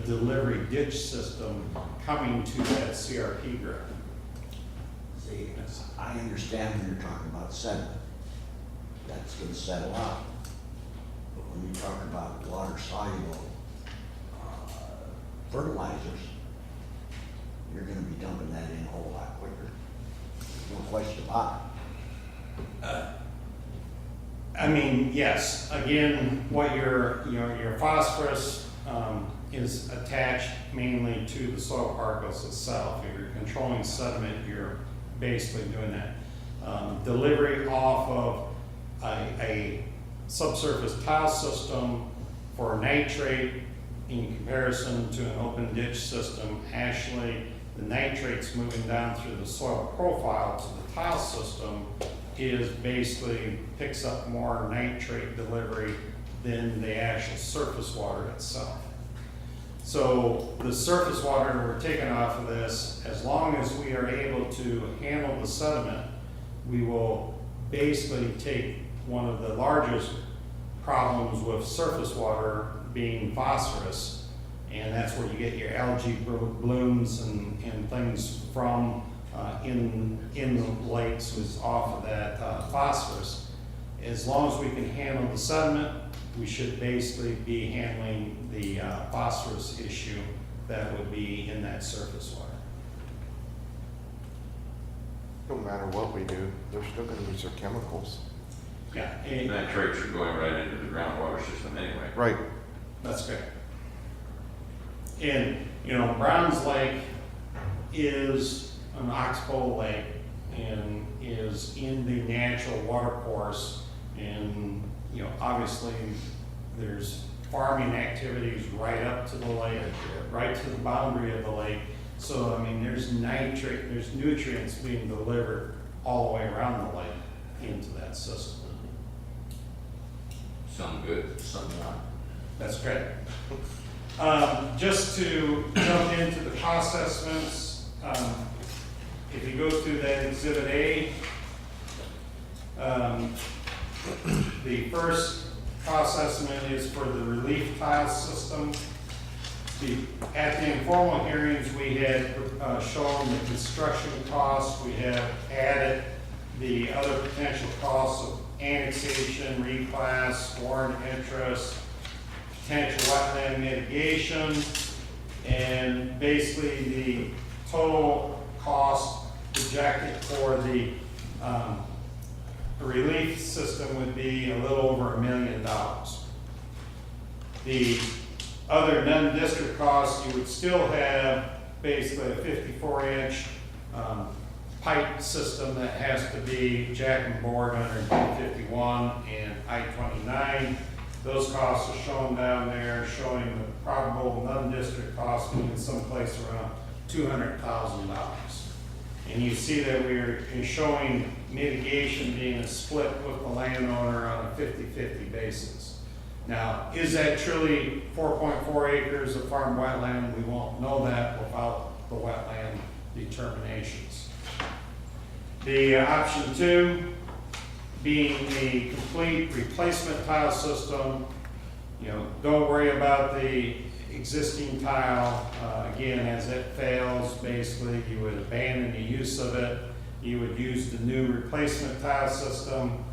[SPEAKER 17] delivery ditch system coming to that CRP ground.
[SPEAKER 5] See, I understand when you're talking about sediment. That's gonna settle out. But when you talk about water soluble fertilizers, you're gonna be dumping that in a whole lot quicker. No question about it.
[SPEAKER 17] I mean, yes, again, what your phosphorus is attached mainly to the soil particles itself. If you're controlling sediment, you're basically doing that. Delivery off of a subsurface tile system for nitrate in comparison to an open ditch system, actually the nitrates moving down through the soil profile to the tile system is basically picks up more nitrate delivery than the actual surface water itself. So the surface water we're taking off of this, as long as we are able to handle the sediment, we will basically take one of the largest problems with surface water being phosphorus, and that's where you get your algae blooms and things from in the lakes was off of that phosphorus. As long as we can handle the sediment, we should basically be handling the phosphorus issue that would be in that surface water.
[SPEAKER 4] No matter what we do, they're still gonna use their chemicals.
[SPEAKER 17] Yeah,
[SPEAKER 6] And nitrates are going right into the groundwater system anyway.
[SPEAKER 4] Right.
[SPEAKER 17] that's good. And, you know, Browns Lake is an oxbow lake and is in the natural water course. And, you know, obviously there's farming activities right up to the lake, right to the boundary of the lake. So, I mean, there's nutrients being delivered all the way around the lake into that system.
[SPEAKER 6] Some good, some not.
[SPEAKER 17] That's great. Just to jump into the cost estimates, if you go to that Exhibit A, the first cost estimate is for the relief tile system. At the informal hearings, we had shown the construction costs. We have added the other potential costs of annexation, reclass, foreign interest, potential wetland mitigation, and basically the total cost projected for the relief system would be a little over $1 million. The other non-district costs, you would still have basically a 54-inch pipe system that has to be jack and board under 51 and I-29. Those costs are shown down there, showing the probable non-district cost being someplace around $200,000. And you see that we're showing mitigation being a split with the landowner on a 50-50 basis. Now, is that truly 4.4 acres of farm wetland? We won't know that without the wetland determinations. The option 2 being the complete replacement tile system. You know, don't worry about the existing tile. Again, as it fails, basically you would abandon the use of it. You would use the new replacement tile system.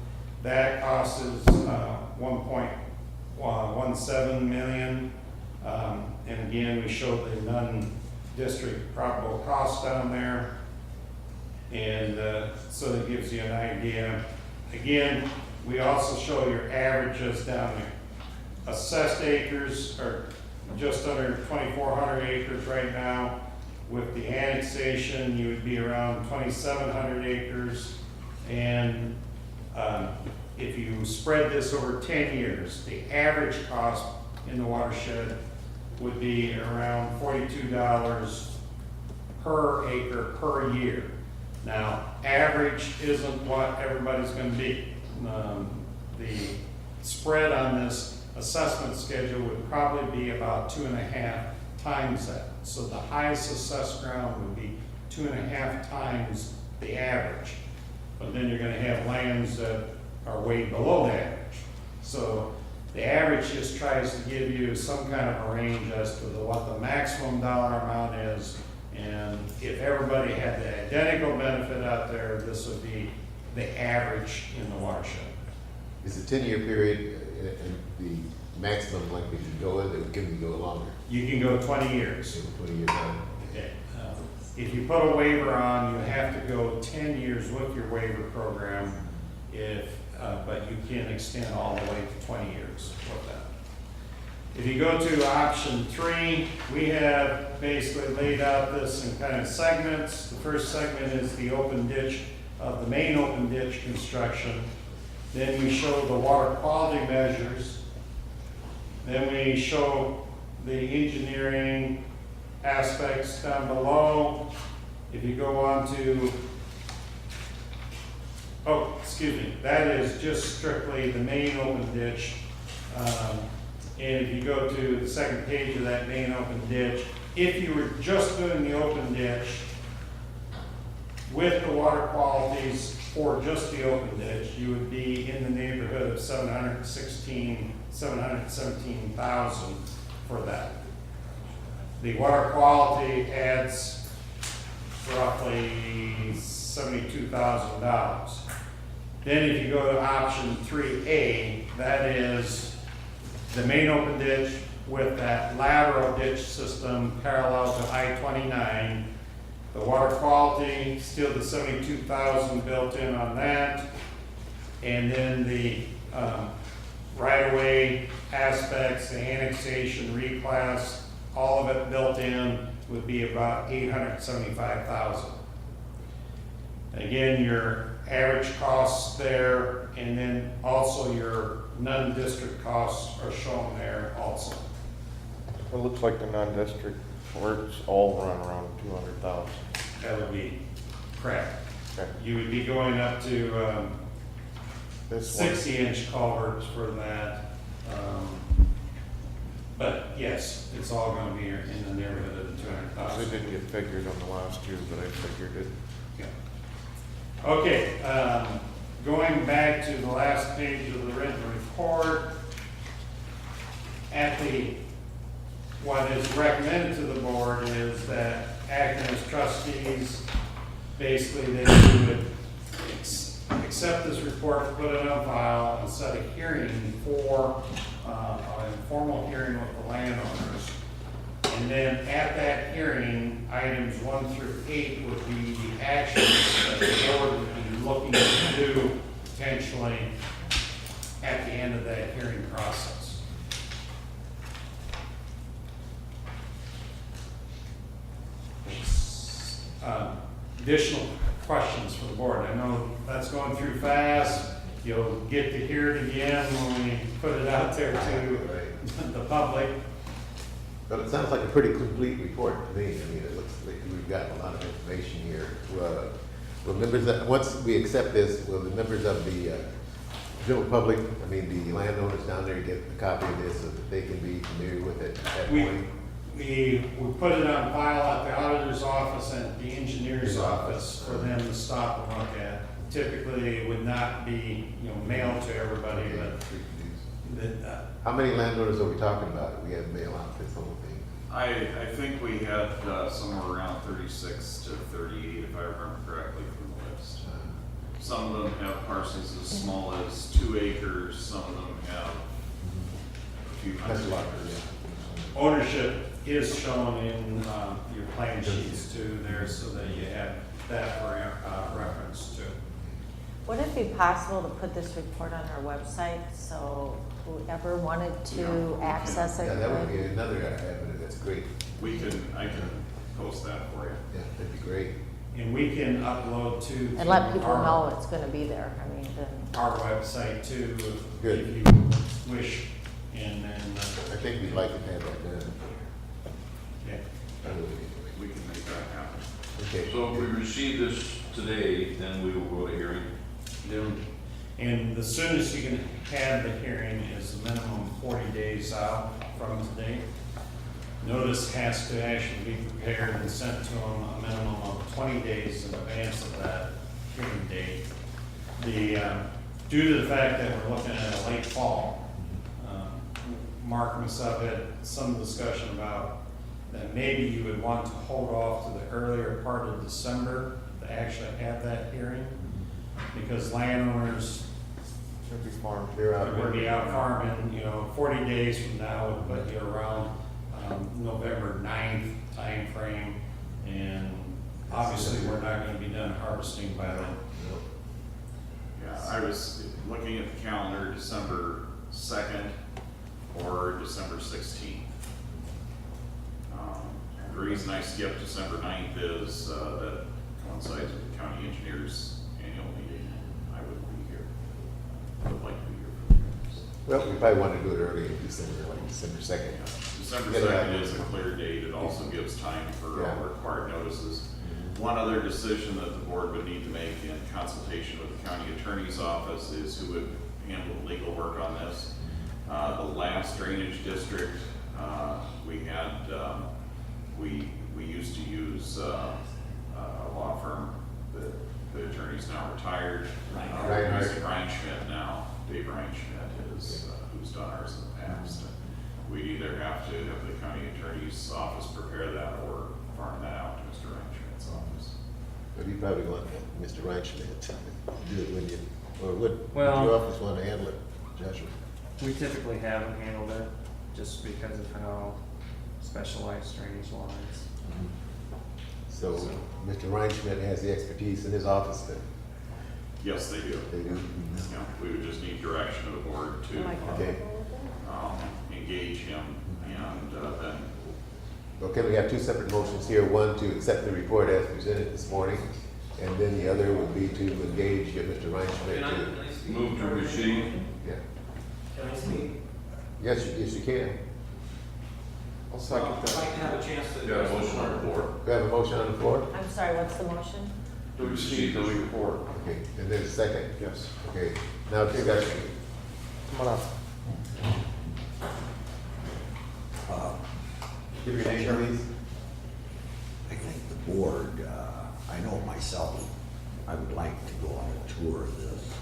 [SPEAKER 17] That cost is $1.17 million. And again, we showed the non-district probable cost down there. And so that gives you an idea. Again, we also show your averages down there. Assessed acres are just under 2,400 acres right now. With the annexation, you would be around 2,700 acres. And if you spread this over 10 years, the average cost in the watershed would be around $42 per acre per year. Now, average isn't what everybody's going to be. The spread on this assessment schedule would probably be about 2.5 times that. So the highest assessed ground would be 2.5 times the average. But then you're going to have lands that are way below the average. So the average just tries to give you some kind of a range as to what the maximum dollar amount is. And if everybody had the identical benefit out there, this would be the average in the watershed.
[SPEAKER 3] Is the 10-year period and the maximum like we could go with, or can we go longer?
[SPEAKER 17] You can go 20 years.
[SPEAKER 3] 20 years on.
[SPEAKER 17] Okay. If you put a waiver on, you have to go 10 years with your waiver program. But you can extend all the way to 20 years with that. If you go to option 3, we have basically laid out this in kind of segments. The first segment is the open ditch of the main open ditch construction. Then we show the water quality measures. Then we show the engineering aspects down below. If you go on to, that is just strictly the main open ditch. And if you go to the second page of that main open ditch, if you were just doing the open ditch with the water qualities for just the open ditch, you would be in the neighborhood of $717,000 for that. The water quality adds roughly $72,000. Then if you go to option 3A, that is the main open ditch with that lateral ditch system parallel to I-29. The water quality, still the 72,000 built in on that. And then the right-of-way aspects, the annexation, reclass, all of it built in would be about 875,000. Again, your average costs there, and then also your non-district costs are shown there also.
[SPEAKER 4] It looks like the non-district works all run around 200,000.
[SPEAKER 17] That would be correct.
[SPEAKER 4] Okay.
[SPEAKER 17] You would be going up to
[SPEAKER 4] This one,
[SPEAKER 17] 60-inch culverts for that. But yes, it's all going to be in the neighborhood of the
[SPEAKER 4] they
[SPEAKER 17] 200,000.
[SPEAKER 4] didn't get figured on the last year, but I figured it.
[SPEAKER 17] Yeah. Okay, going back to the last page of the written report, what is recommended to the board is that acting as trustees, basically that you would accept this report, put it on file, and set a hearing for an informal hearing with the landowners. And then at that hearing, items 1 through 8 would be the actions that the board would be looking to do potentially at the end of that hearing process. Additional questions for the board? I know that's going through fast. You'll get to hear it again when we put it out there to the public.
[SPEAKER 3] But it sounds like a pretty complete report to me. I mean, it looks like we've got a lot of information here. Will members, once we accept this, will the members of the general public, I mean, the landowners down there get a copy of this so that they can be familiar with it at that point?
[SPEAKER 17] We put it on file at the auditor's office and at the engineer's office for them to stop and look at. Typically, it would not be, mailed to everybody, but
[SPEAKER 3] How many landowners are we talking about? We have mail out this whole thing.
[SPEAKER 16] I think we had somewhere around 36 to 38, if I remember correctly from the list. Some of them have parcels as small as 2 acres, some of them have a few hundred acres.
[SPEAKER 17] ownership is shown in your plan sheets too there, so that you have that for reference to.
[SPEAKER 13] Would it be possible to put this report on our website so whoever wanted to access it?
[SPEAKER 3] Yeah, that would
[SPEAKER 13] could?
[SPEAKER 3] be another avenue. That's great.
[SPEAKER 16] I can post that for you.
[SPEAKER 3] Yeah, that'd be great.
[SPEAKER 17] And we can upload to.
[SPEAKER 13] And let people know it's gonna be there, I mean, then.
[SPEAKER 17] Our website too,
[SPEAKER 3] Good.
[SPEAKER 17] if you wish, and then.
[SPEAKER 3] I think we'd like to have that done.
[SPEAKER 17] Yeah.
[SPEAKER 16] We can make that happen.
[SPEAKER 3] Okay.
[SPEAKER 6] So if we receive this today, then we will go to hearing.
[SPEAKER 17] And the soonest you can have the hearing is a minimum 40 days out from today. Notice has to actually be prepared and sent to them a minimum of 20 days in advance of that hearing date. Due to the fact that we're looking at a late fall, Mark and myself had some discussion about that maybe you would want to hold off to the earlier part of December to actually have that hearing, because landowners
[SPEAKER 4] Should be farmed.
[SPEAKER 3] They're out
[SPEAKER 17] are going to be out farming, 40 days from now would put you around November 9th timeframe, and obviously we're not going to be done harvesting by then.
[SPEAKER 16] Yeah, I was looking at the calendar, December 2nd or December 16th. The reason I skipped December 9th is that coincides with the county engineers annual meeting. I would be here. I would like to be here for the hearings.
[SPEAKER 3] Well, we probably want to do it early in December, like December 2nd.
[SPEAKER 16] December
[SPEAKER 3] Get it out.
[SPEAKER 16] 2nd is a clear date. It also gives time for
[SPEAKER 3] Yeah.
[SPEAKER 16] all required notices. One other decision that the board would need to make in consultation with the county attorney's office is who would handle the legal work on this. The last drainage district, we had, we used to use a law firm. The attorney's now retired. We're using Ryan Schmidt now. Dave Ryan Schmidt is who's done ours in the past. We'd either have to have the county attorney's office prepare that or farm that out to Mr. Ryan Schmidt's office.
[SPEAKER 3] But you probably want Mr. Reinschmidt to do it, wouldn't you? Or would
[SPEAKER 10] Well-
[SPEAKER 3] your office want to handle it, Joshua?
[SPEAKER 10] We typically haven't handled it just because of how specialized drainage law is.
[SPEAKER 3] So Mr. Reinschmidt has the expertise in his office then?
[SPEAKER 16] Yes, they do.
[SPEAKER 3] They do?
[SPEAKER 16] Yeah, we would just need direction of the board to
[SPEAKER 3] Okay.
[SPEAKER 16] engage him, and then
[SPEAKER 3] Okay, we have two separate motions here. One to accept the report as presented this morning, and then the other would be to engage Mr. Reinschmidt to.
[SPEAKER 6] Move to receive.
[SPEAKER 3] Yeah.
[SPEAKER 18] Can I speak?
[SPEAKER 3] Yes, yes, you can.
[SPEAKER 4] I'll second
[SPEAKER 18] I'd like to
[SPEAKER 4] that.
[SPEAKER 18] have a chance to.
[SPEAKER 6] Got a motion on the floor.
[SPEAKER 3] We have a motion on the floor?
[SPEAKER 13] I'm sorry, what's the motion?
[SPEAKER 4] To receive the report.
[SPEAKER 3] Okay, and then a second?
[SPEAKER 4] Yes.
[SPEAKER 3] Okay, now discussion.
[SPEAKER 4] Come on up.
[SPEAKER 3] Give your name, please.
[SPEAKER 5] I think the board, I know myself, I would like to go on a tour of this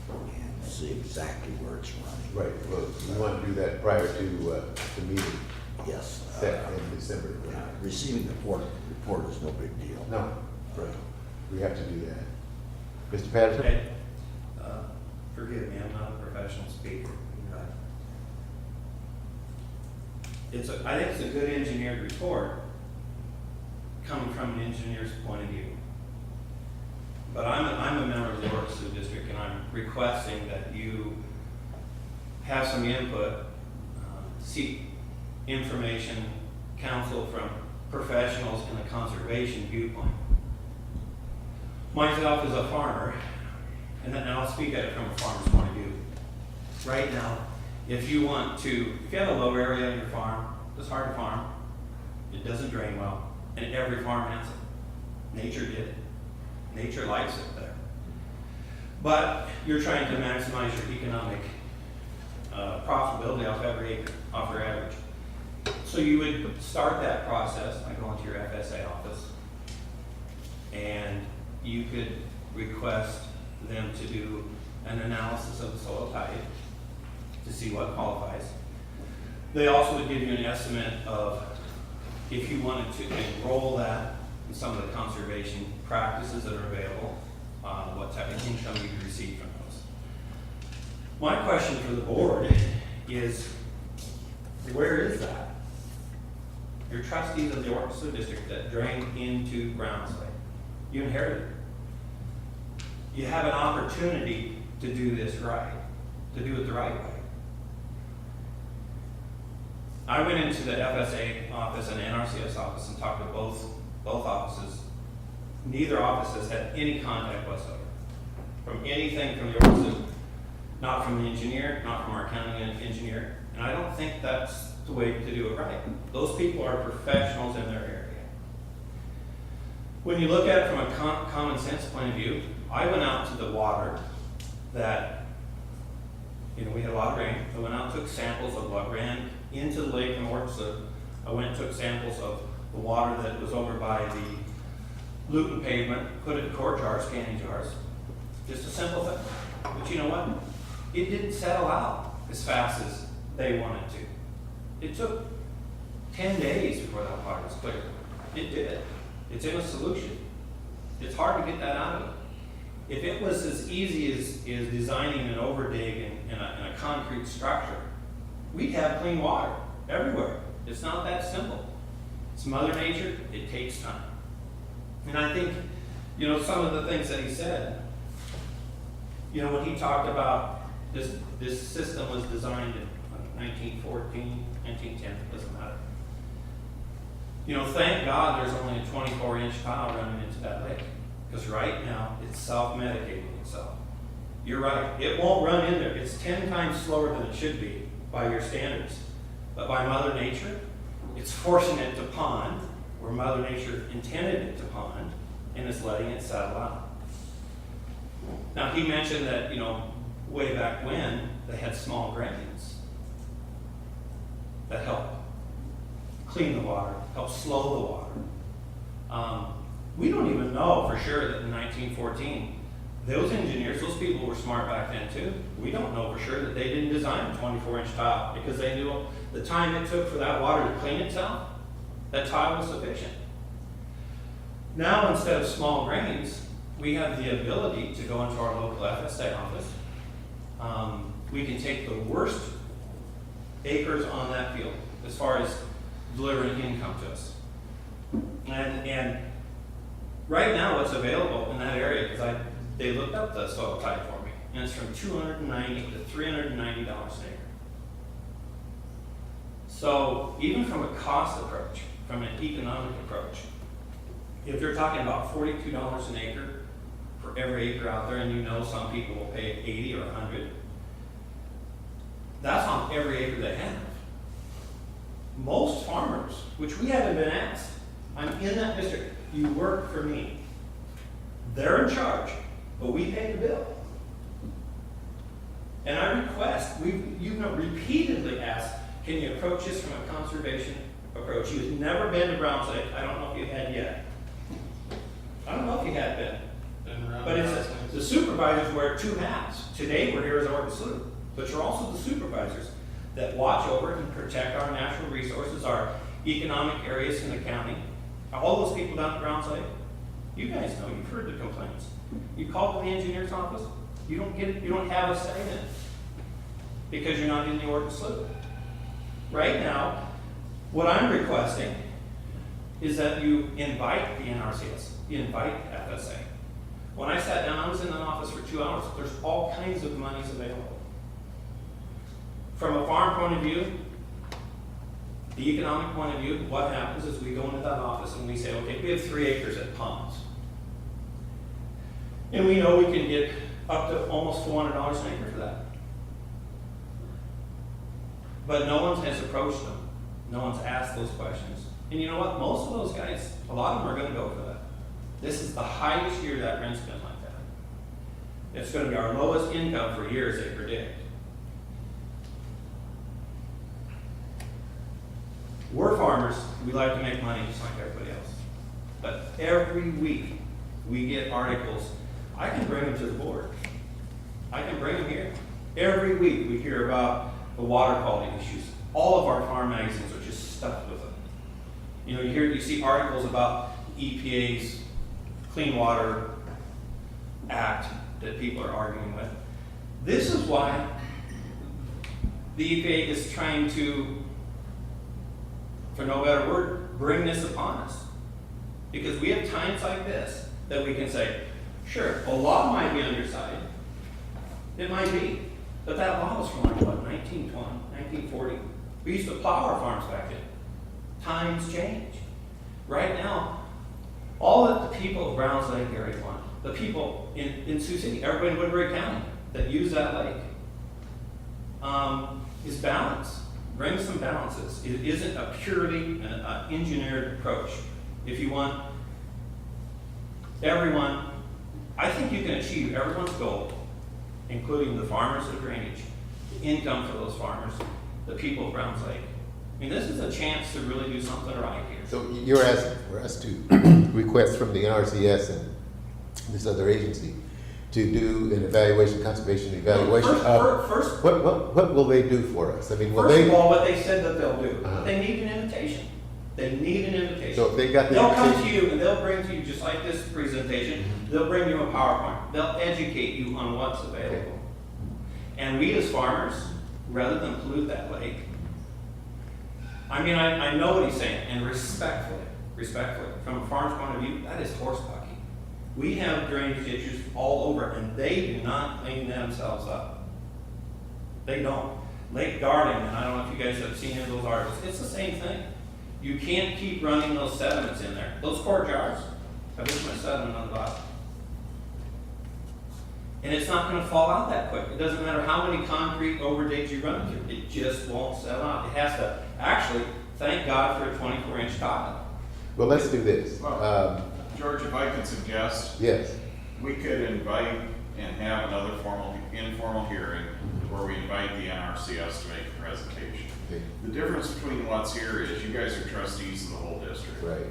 [SPEAKER 5] and see exactly where it's running.
[SPEAKER 3] Right, well, we want to do that prior to the meeting
[SPEAKER 5] Yes.
[SPEAKER 3] set in December.
[SPEAKER 5] Receiving the report is no big deal.
[SPEAKER 3] No, right, we have to do that. Mr. Patterson?
[SPEAKER 18] Okay. Forgive me, I'm not a professional speaker. I think it's a good engineered report coming from an engineer's point of view. But I'm a member of the York Sewer District, and I'm requesting that you have some input, seek information, counsel from professionals in the conservation viewpoint. Myself as a farmer, and I'll speak at it from a farmer's point of view. Right now, if you have a low area on your farm, it's hard to farm, it doesn't drain well, and every farm has it. Nature did it. Nature likes it there. But you're trying to maximize your economic profitability off every acre, off your average. So you would start that process by going to your FSA office, and you could request them to do an analysis of the soil type to see what qualifies. They also would give you an estimate of if you wanted to enroll that in some of the conservation practices that are available, what type of income you could receive from those. My question for the board is, where is that? Your trustees of the York Sewer District that drain into ground slate. You inherited it. You have an opportunity to do this right, to do it the right way. I went into the FSA office and NRCS office and talked to both offices. Neither office has had any contact whatsoever from anything from the York Sewer, not from the engineer, not from our county engineer, and I don't think that's the way to do it right. Those people are professionals in their area. When you look at it from a common sense point of view, I went out to the water that, we had a lot of rain. I went out and took samples of what ran into the lake from Orchard. I went and took samples of the water that was over by the Luton pavement, put it in quart jars, canning jars. Just a simple thing. But you know what? It didn't settle out as fast as they wanted to. It took 10 days before that water was clear. It did. It's in a solution. It's hard to get that out of it. If it was as easy as designing an overdig in a concrete structure, we'd have clean water everywhere. It's not that simple. It's Mother Nature. It takes time. And I think, some of the things that he said, when he talked about this system was designed in 1914, 1910, it doesn't matter. Thank God there's only a 24-inch tile running into that lake. Because right now, it's self-medicating itself. You're right, it won't run in there. It's 10 times slower than it should be by your standards. But by Mother Nature, it's forcing it to pond where Mother Nature intended it to pond, and it's letting it settle out. Now, he mentioned that, way back when, they had small drains that help clean the water, help slow the water. We don't even know for sure that in 1914, those engineers, those people were smart back then too. We don't know for sure that they didn't design a 24-inch tile because they knew the time it took for that water to clean itself, that tile was sufficient. Now, instead of small grains, we have the ability to go into our local FSA office we can take the worst acres on that field as far as delivering income to us. And right now what's available in that area, because they looked up the soil type for me, and it's from $290 to $390 an acre. So even from a cost approach, from an economic approach, if you're talking about $42 an acre for every acre out there, and you know some people will pay 80 or 100, that's on every acre they have. Most farmers, which we haven't been asked, I'm in that district, you work for me. They're in charge, but we pay the bill. And I request, you've repeatedly asked, can you approach this from a conservation approach? You've never been to Browns Lake. I don't know if you had yet. I don't know if you had been. But it's the supervisors wear two hats. Today we're here as Oregon Sloop, but you're also the supervisors that watch over and protect our natural resources, our economic areas in the county. All those people down at Browns Lake, you guys know, you've heard the complaints. You call the engineer's office, you don't get it, you don't have a say in it because you're not in the Oregon Sloop. Right now, what I'm requesting is that you invite the NRCS, you invite FSA. When I sat down, I was in an office for 2 hours. There's all kinds of monies available. From a farm point of view, the economic point of view, what happens is we go into that office and we say, okay, we have 3 acres at Ponds. And we know we can get up to almost $400 an acre for that. But no one has approached them. No one's asked those questions. And you know what? Most of those guys, a lot of them are going to go for that. This is the highest year that rent's been like that. It's going to be our lowest income for years, they predict. We're farmers. We like to make money just like everybody else. But every week we get articles. I can bring them to the board. I can bring them here. Every week we hear about the water quality issues. All of our farm magazines are just stuffed with them. You know, you see articles about EPA's Clean Water Act that people are arguing with. This is why the EPA is trying to, for no better word, bring this upon us. Because we have times like this that we can say, sure, a law might be on your side. It might be. But that law was from like, what, 1920, 1940? We used to plow our farms back then. Times change. Right now, all that the people of Browns Lake area want, the people in Sioux City, everybody in Woodbury County that use that lake, is balance. Bring some balances. It isn't a purely engineered approach. If you want everyone, I think you can achieve everyone's goal, including the farmers of drainage, the income for those farmers, the people of Browns Lake. I mean, this is a chance to really do something right here.
[SPEAKER 3] So you're asking for us to request from the NRCS and this other agency to do an evaluation, conservation evaluation
[SPEAKER 18] First,
[SPEAKER 3] what will they do for us? I mean, will
[SPEAKER 18] first
[SPEAKER 3] they?
[SPEAKER 18] of all, what they said that they'll do,
[SPEAKER 3] Uh-huh.
[SPEAKER 18] they need an invitation. They need an invitation.
[SPEAKER 3] So if they got the
[SPEAKER 18] they'll come to
[SPEAKER 3] invitation-
[SPEAKER 18] you and they'll bring to you, just like this presentation, they'll bring you a PowerPoint. They'll educate you on what's available.
[SPEAKER 3] Okay.
[SPEAKER 18] And we as farmers, rather than pollute that lake, I mean, I know what he's saying, and respectfully, from a farmer's point of view, that is horse bucking. We have drainage ditches all over, and they do not clean themselves up. They don't. Lake Darling, and I don't know if you guys have seen any of those articles, it's the same thing. You can't keep running those sediments in there. Those quart jars have this much sediment on the bottom. And it's not going to fall out that quick. It doesn't matter how many concrete overdigs you run through. It just won't settle out. It has to, actually, thank God for a 24-inch tile.
[SPEAKER 3] Well, let's do this.
[SPEAKER 16] George, if I could suggest,
[SPEAKER 3] Yes.
[SPEAKER 16] we could invite and have another informal hearing where we invite the NRCS to make a presentation.
[SPEAKER 3] Okay.
[SPEAKER 16] The difference between what's here is you guys are trustees of the whole district.
[SPEAKER 3] Right.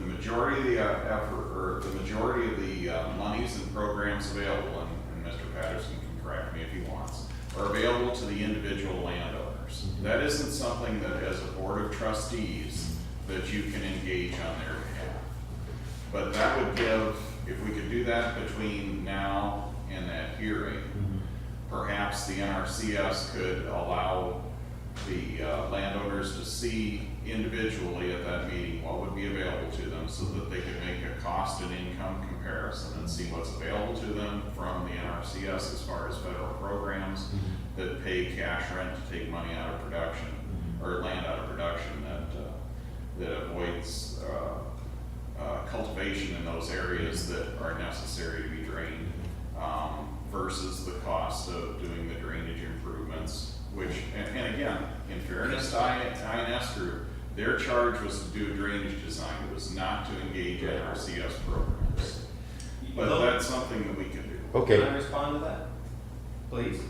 [SPEAKER 16] The majority of the effort, or the majority of the monies and programs available, and Mr. Patterson can correct me if he wants, are available to the individual landowners.
[SPEAKER 3] Mm-hmm.
[SPEAKER 16] That isn't something that, as a board of trustees, that you can engage on their behalf. But that would give, if we could do that between now and that hearing, perhaps the NRCS could allow the landowners to see individually at that meeting what would be available to them so that they could make a cost and income comparison and see what's available to them from the NRCS as far as federal programs that pay cash rent to take money out of production or land out of production that avoids cultivation in those areas that are necessary to be drained versus the cost of doing the drainage improvements, which, and again, in fairness to INS Group, their charge was to do a drainage design. It was not to engage NRCS programs. But that's something that we can do.
[SPEAKER 3] Okay.
[SPEAKER 18] Can I respond to that, please?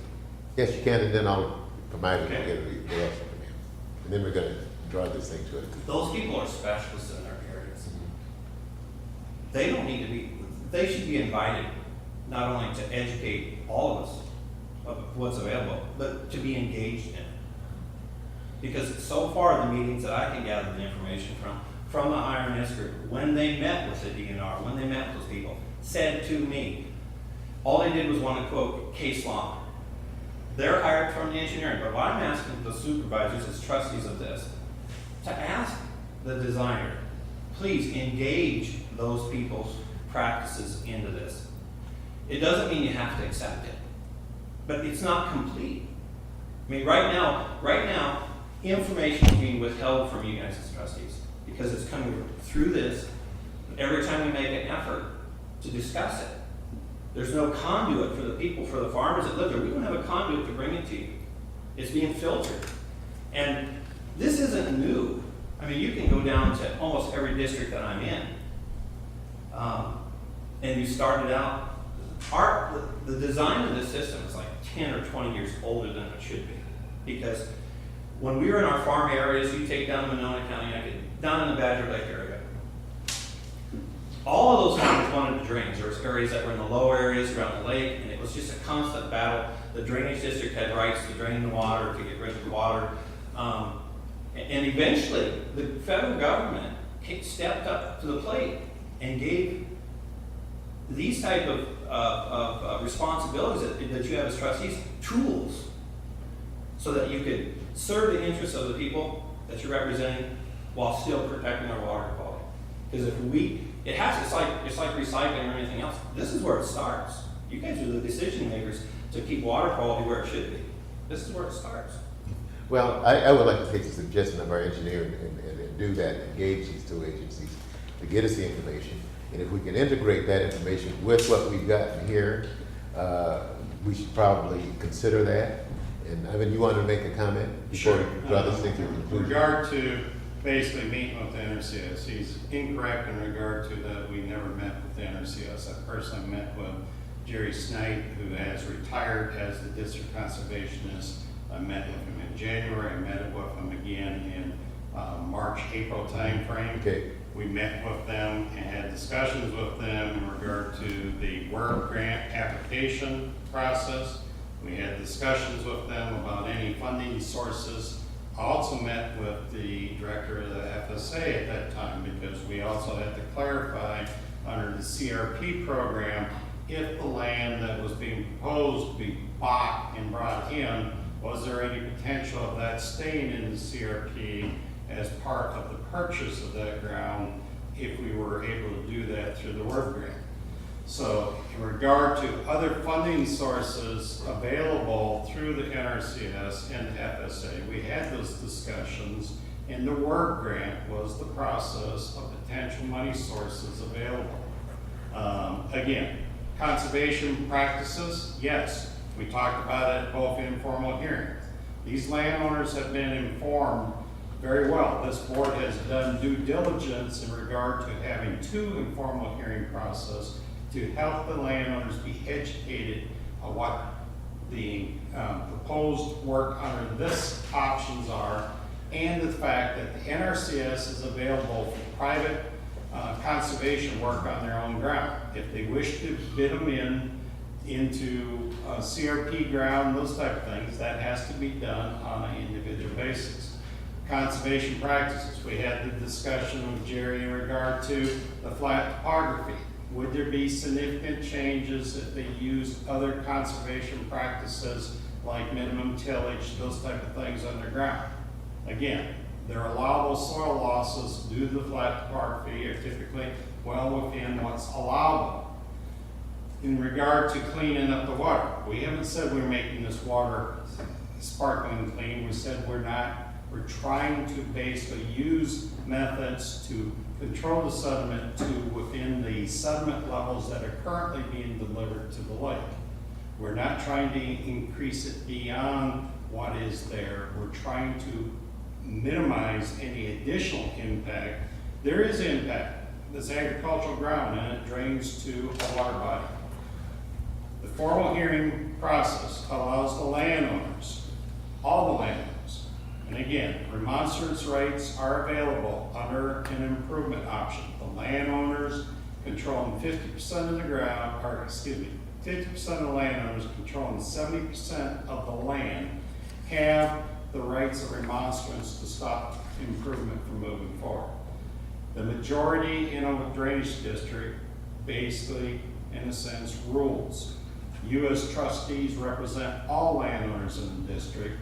[SPEAKER 3] Yes, you can, and then I'll provide it
[SPEAKER 18] Okay.
[SPEAKER 3] together the rest of them. And then we're gonna draw this thing to it.
[SPEAKER 18] Those people are specialists in their areas. They don't need to be, they should be invited not only to educate all of us of what's available, but to be engaged in it. Because so far, the meetings that I can gather the information from the IRS group, when they met with the DNR, when they met with those people, said to me, all they did was want to quote case law. They're hired from the engineering, but what I'm asking the supervisors as trustees of this, to ask the designer, please engage those people's practices into this. It doesn't mean you have to accept it, but it's not complete. I mean, right now, information is being withheld from you guys as trustees because it's coming through this. Every time we make an effort to discuss it, there's no conduit for the people, for the farmers that live there. We don't have a conduit to bring it to you. It's being filtered. And this isn't new. I mean, you can go down to almost every district that I'm in. And you started out, the design of this system is like 10 or 20 years older than it should be. Because when we were in our farm areas, you take down Monona County, down in the Badger Lake area, all of those farmers wanted to drain. There was areas that were in the low areas around the lake, and it was just a constant battle. The drainage district had rights to drain the water, to get rid of the water. And eventually, the federal government stepped up to the plate and gave these type of responsibilities that you have as trustees tools so that you could serve the interests of the people that you're representing while still protecting our water quality. Because it's like recycling or anything else. This is where it starts. You guys are the decision makers to keep water quality where it should be. This is where it starts.
[SPEAKER 3] Well, I would like to take the suggestion of our engineer and do that, engage these two agencies to get us the information. And if we can integrate that information with what we've gotten here, we should probably consider that. And I mean, you wanted to make a comment before we draw this thing to a
[SPEAKER 17] In
[SPEAKER 3] conclusion?
[SPEAKER 17] regard to basically meeting with the NRCS, he's incorrect in regard to that we never met with the NRCS. I personally met with Jerry Snight, who has retired as the district conservationist. I met with him in January. I met with him again in March, April timeframe.
[SPEAKER 3] Okay.
[SPEAKER 17] We met with them and had discussions with them in regard to the work grant application process. We had discussions with them about any funding sources. I also met with the director of the FSA at that time because we also had to clarify under the CRP program if the land that was being proposed to be bought and brought in, was there any potential of that staying in the CRP as part of the purchase of that ground if we were able to do that through the work grant. So in regard to other funding sources available through the NRCS and the FSA, we had those discussions, and the work grant was the process of potential money sources available. Again, conservation practices, yes, we talked about it both informal hearings. These landowners have been informed very well. This board has done due diligence in regard to having 2 informal hearing process to help the landowners be educated on what the proposed work under this options are, and the fact that the NRCS is available for private conservation work on their own ground. If they wish to bid them into CRP ground, those type of things, that has to be done on an individual basis. Conservation practices, we had the discussion with Jerry in regard to the flat topography. Would there be significant changes if they used other conservation practices like minimum tillage, those type of things underground? Again, their allowable soil losses due to the flat topography are typically well within what's allowable. In regard to cleaning up the water, we haven't said we're making this water sparkling clean. We said we're not. We're trying to basically use methods to control the sediment to within the sediment levels that are currently being delivered to the lake. We're not trying to increase it beyond what is there. We're trying to minimize any additional impact. There is impact. This agricultural ground and it drains to a water body. The formal hearing process allows the landowners, all the landowners, and again, remonstrance rights are available under an improvement option. The landowners controlling 50% of the ground, or excuse me, 50% of the landowners controlling 70% of the land have the rights of remonstrance to stop improvement from moving forward. The majority in a drainage district basically, in a sense, rules. You as trustees represent all landowners in the district,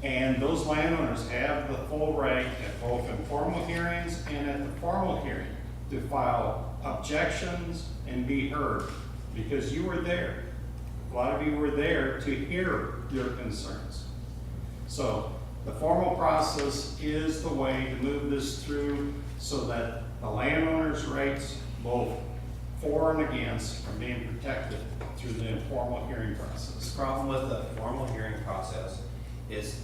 [SPEAKER 17] and those landowners have the full right at both informal hearings and at the formal hearing to file objections and be heard, because you were there. A lot of you were there to hear your concerns. So the formal process is the way to move this through so that the landowners' rights, both for and against, are being protected through the informal hearing process.
[SPEAKER 18] The problem with the formal hearing process is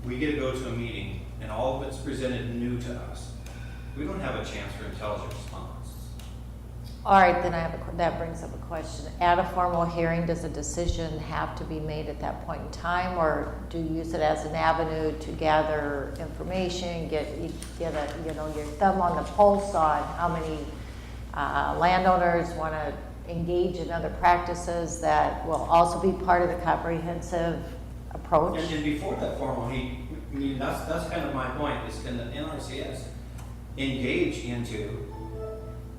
[SPEAKER 18] we get to go to a meeting and all of it's presented new to us. We don't have a chance for intelligent response.
[SPEAKER 13] All right, then that brings up a question. At a formal hearing, does a decision have to be made at that point in time, or do you use it as an avenue to gather information, get a, your thumb on the pulse on how many landowners want to engage in other practices that will also be part of the comprehensive approach?
[SPEAKER 18] And before that formal that's kind of my point, is can the NRCS engage into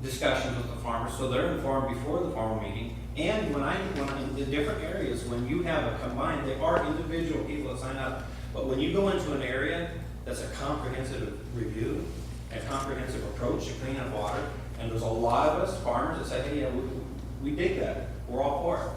[SPEAKER 18] discussions with the farmers so they're informed before the formal meeting? And when in the different areas, when you have a combined, they are individual people that sign up, but when you go into an area that's a comprehensive review, a comprehensive approach to clean up water, and there's a lot of us farmers that say, hey, yeah, we dig that, we're all for it.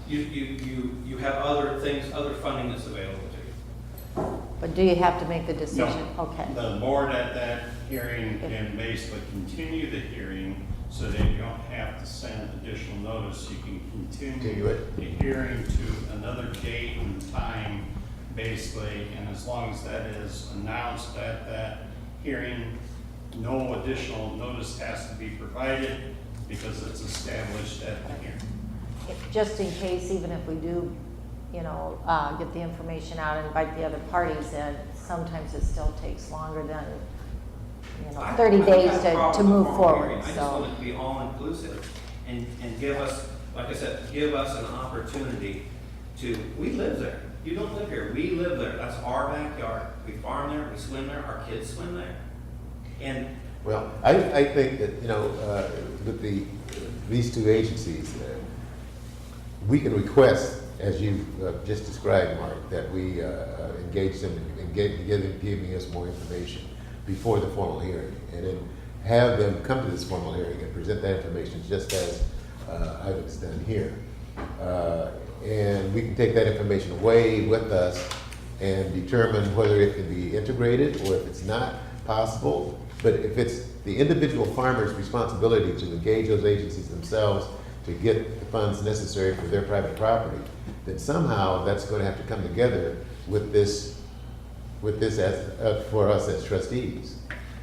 [SPEAKER 18] You have other things, other funding that's available to you.
[SPEAKER 13] But do you have to make the decision?
[SPEAKER 17] No.
[SPEAKER 13] Okay.
[SPEAKER 17] The board at that hearing can basically continue the hearing so that you don't have to send additional notice. You can continue the hearing to another date and time, basically, and as long as that is announced at that hearing, no additional notice has to be provided because it's established at the hearing.
[SPEAKER 13] Just in case, even if we do, get the information out and invite the other parties in, sometimes it still takes longer than, 30 days to move forward.
[SPEAKER 18] I just want it to be all inclusive and give us, like I said, give us an opportunity to, we live there. You don't live here, we live there. That's our backyard. We farm there, we swim there, our kids swim there. And
[SPEAKER 3] well, I think that, with these two agencies, we can request, as you just described, Mark, that we engage them and giving us more information before the formal hearing, and then have them come to this formal hearing and present that information just as Ivan's done here. And we can take that information away with us and determine whether it can be integrated or if it's not possible. But if it's the individual farmer's responsibility to engage those agencies themselves to get the funds necessary for their private property, then somehow that's going to have to come together with this as for us as trustees.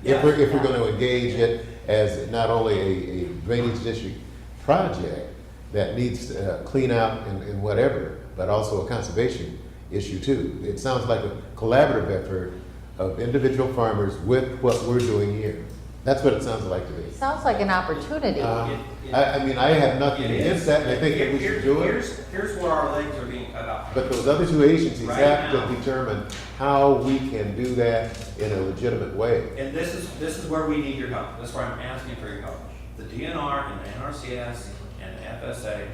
[SPEAKER 3] If we're going to engage it as not only a drainage district project that needs to clean out and whatever, but also a conservation issue too. It sounds like a collaborative effort of individual farmers with what we're doing here. That's what it sounds like to me.
[SPEAKER 13] Sounds like an opportunity.
[SPEAKER 3] I mean, I have nothing against that, and I think that we should do it.
[SPEAKER 18] Here's where our legs are being cut off.
[SPEAKER 3] But those other two agencies
[SPEAKER 18] Right
[SPEAKER 3] have
[SPEAKER 18] now.
[SPEAKER 3] to determine how we can do that in a legitimate way.
[SPEAKER 18] And this is where we need your help. That's why I'm asking for your help. the DNR and the NRCS and the FSA,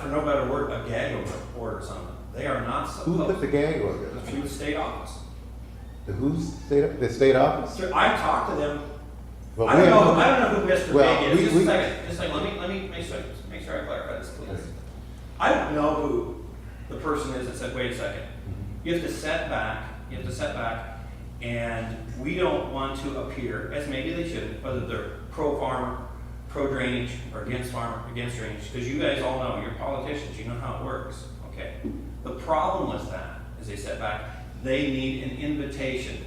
[SPEAKER 18] for no better word, a gag orders on them. They are not
[SPEAKER 3] Who
[SPEAKER 18] supposed.
[SPEAKER 3] put the gag order?
[SPEAKER 18] Through the state office.
[SPEAKER 3] The who's state, the state office?
[SPEAKER 18] I talked to them.
[SPEAKER 3] Well,
[SPEAKER 18] I don't
[SPEAKER 3] we
[SPEAKER 18] know.
[SPEAKER 3] have-
[SPEAKER 18] I don't know who Mr.
[SPEAKER 3] Well,
[SPEAKER 18] Big is.
[SPEAKER 3] we-
[SPEAKER 18] Just
[SPEAKER 3] we-
[SPEAKER 18] a second. Just like let me make sure I clarify this, please. I don't know who the person is that said, "Wait a second. You have to set back. You have to set back, and we don't want to appear as maybe they shouldn't, whether they're pro farmer, pro drainage, or against farmer, against drainage, because you guys all know, you're politicians. You know how it works. Okay. The problem with that is they set back. They need an invitation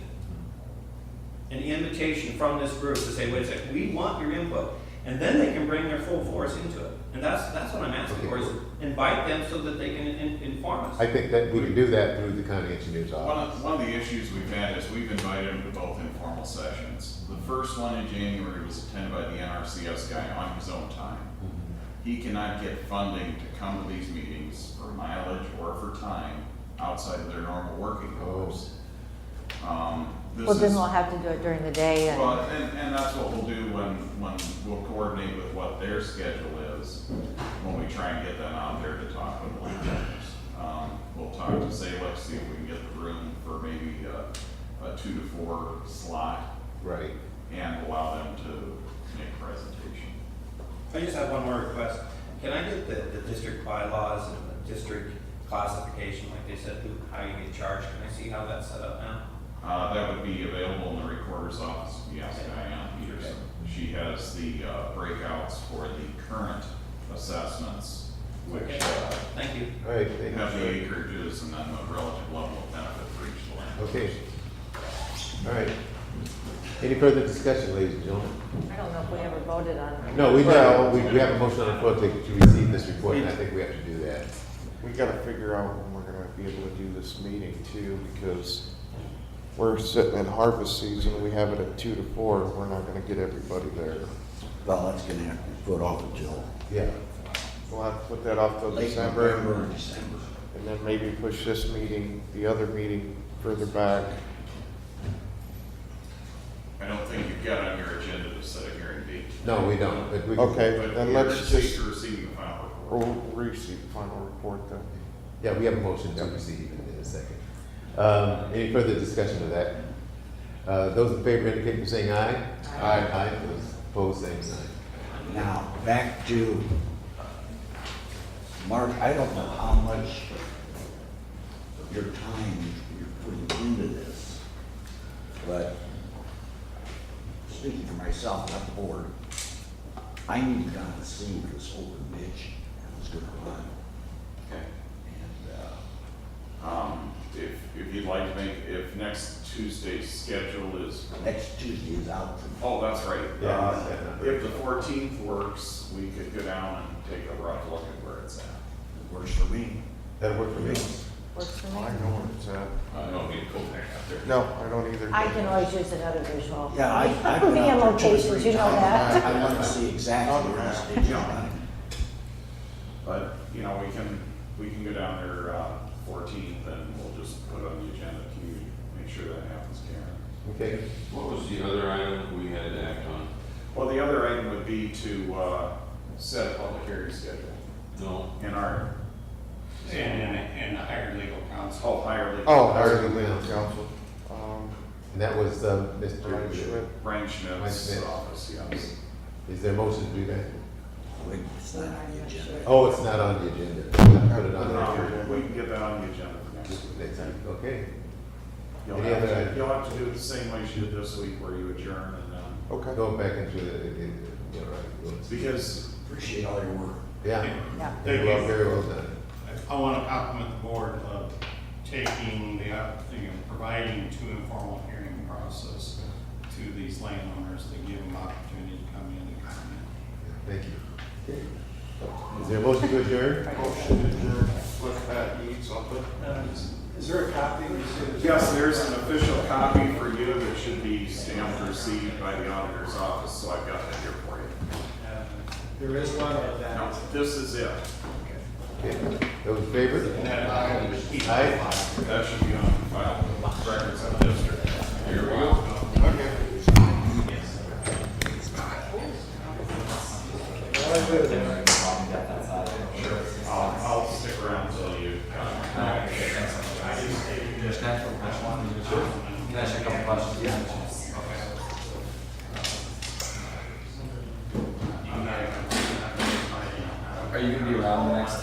[SPEAKER 18] from this group to say, wait a second, we want your input. And then they can bring their full force into it. And that's what I'm asking for, is invite them so that they can inform us.
[SPEAKER 3] I think that we can do that through the county engineer's office.
[SPEAKER 16] One of the issues we've had is we've invited him to both informal sessions. The first one in January was attended by the NRCS guy on his own time. He cannot get funding to come to these meetings for mileage or for time outside of their normal working hours.
[SPEAKER 13] Well, then we'll have to do it during the day and.
[SPEAKER 16] Well, and that's what we'll do when we'll coordinate with what their schedule is, when we try and get them out there to talk with landowners. We'll talk to Salix, see if we can get the room for maybe a 2 to 4 slot.
[SPEAKER 3] Right.
[SPEAKER 16] And allow them to make a presentation.
[SPEAKER 18] I just have one more request. Can I get the district bylaws and the district classification, like they said, how you get charged? Can I see how that's set up now?
[SPEAKER 16] That would be available in the recorder's office, yes, Diane Peterson. She has the breakouts for the current assessments, which
[SPEAKER 18] Thank you.
[SPEAKER 3] All right.
[SPEAKER 16] have the acreages and then the relative level of benefit for each land.
[SPEAKER 3] Okay. All right. Any further discussion, ladies and gentlemen?
[SPEAKER 13] I don't know if we ever voted on it.
[SPEAKER 3] No, we have a motion on the floor to receive this report, and I think we have to do that.
[SPEAKER 4] We gotta figure out when we're gonna be able to do this meeting too, because we're sitting in harvest season, we have it at 2 to 4, we're not gonna get everybody there.
[SPEAKER 5] Well, that's gonna have to be put off until
[SPEAKER 3] Yeah.
[SPEAKER 4] We'll have to put that off till
[SPEAKER 5] late
[SPEAKER 4] December,
[SPEAKER 5] November or December.
[SPEAKER 4] and then maybe push this meeting, the other meeting further back.
[SPEAKER 16] I don't think you've got on your agenda to set a hearing date.
[SPEAKER 3] No, we don't, but we can.
[SPEAKER 4] Okay,
[SPEAKER 16] But
[SPEAKER 4] then
[SPEAKER 16] you're
[SPEAKER 4] let's
[SPEAKER 16] safe
[SPEAKER 4] just,
[SPEAKER 16] to receive the final report.
[SPEAKER 4] we'll receive the final report then.
[SPEAKER 3] Yeah, we have a motion to receive in a second. Any further discussion of that? Those in favor indicate by saying aye. Aye. Those opposed, same sign.
[SPEAKER 5] Now, back to, Mark, I don't know how much your time you're putting into this, but speaking for myself, not the board, I need to kind of see if this open ditch is gonna run.
[SPEAKER 16] Okay.
[SPEAKER 5] And,
[SPEAKER 16] If you'd like to make, if next Tuesday's schedule is,
[SPEAKER 5] next Tuesday is out for me.
[SPEAKER 16] oh, that's right.
[SPEAKER 3] Yeah.
[SPEAKER 16] If the 14th works, we could go down and take a rough look at where it's at.
[SPEAKER 5] Works for me.
[SPEAKER 3] That'll work for me.
[SPEAKER 13] Works for me.
[SPEAKER 4] I know where it's at.
[SPEAKER 16] I don't need to go back out there.
[SPEAKER 4] No, I don't either.
[SPEAKER 13] I can always use another visual.
[SPEAKER 5] Yeah, I've been
[SPEAKER 13] Being
[SPEAKER 5] out there 2 or 3
[SPEAKER 13] locations, you know
[SPEAKER 5] times.
[SPEAKER 13] that.
[SPEAKER 5] I want to see exactly where this ditch is running.
[SPEAKER 16] But, you know, we can go down there 14th and we'll just put it on the agenda. Can you make sure that happens, Karen?
[SPEAKER 3] Okay.
[SPEAKER 6] What was the other item we had to act on?
[SPEAKER 16] Well, the other item would be to set a public hearing schedule
[SPEAKER 6] No.
[SPEAKER 16] in our,
[SPEAKER 17] And hire legal counsel.
[SPEAKER 16] oh, higher legal.
[SPEAKER 4] Oh, hire the legal counsel.
[SPEAKER 3] And that was
[SPEAKER 4] Brian
[SPEAKER 3] Mr.
[SPEAKER 4] Schmidt.
[SPEAKER 16] Brian
[SPEAKER 3] Mike
[SPEAKER 16] Schmidt's
[SPEAKER 3] Schmidt.
[SPEAKER 16] office, yes.
[SPEAKER 3] Is there a motion to do that?
[SPEAKER 5] Wait, it's not on the agenda.
[SPEAKER 3] Oh, it's not on the agenda. Put it on there.
[SPEAKER 16] We can get that on the agenda for next week.
[SPEAKER 3] Next week, okay.
[SPEAKER 16] You'll
[SPEAKER 3] Any
[SPEAKER 16] have
[SPEAKER 3] other
[SPEAKER 16] to,
[SPEAKER 3] item?
[SPEAKER 16] you'll have to do it the same way you did this week where you adjourn and then,
[SPEAKER 4] Okay.
[SPEAKER 3] Going back into the, right.
[SPEAKER 16] because
[SPEAKER 5] Appreciate all your work.
[SPEAKER 3] Yeah.
[SPEAKER 13] Yeah.
[SPEAKER 3] Very well, very well done.
[SPEAKER 17] I want to compliment the board of taking providing 2 informal hearing process to these landowners to give them opportunity to come in and comment.
[SPEAKER 3] Thank you. Okay. Is there a motion to adjourn?
[SPEAKER 4] Motion to adjourn. Let Pat eat something.
[SPEAKER 15] Is there a copy?
[SPEAKER 16] yes, there's an official copy for you that should be stamped and received by the auditor's office, so I've got that here for you.
[SPEAKER 15] There is one of that.
[SPEAKER 16] No, this is it.
[SPEAKER 3] Okay. Those in favor? Aye.
[SPEAKER 16] That should be on file, records of district. Here we go.
[SPEAKER 4] Okay.
[SPEAKER 16] I'll stick around until you.
[SPEAKER 19] Are you gonna be around the next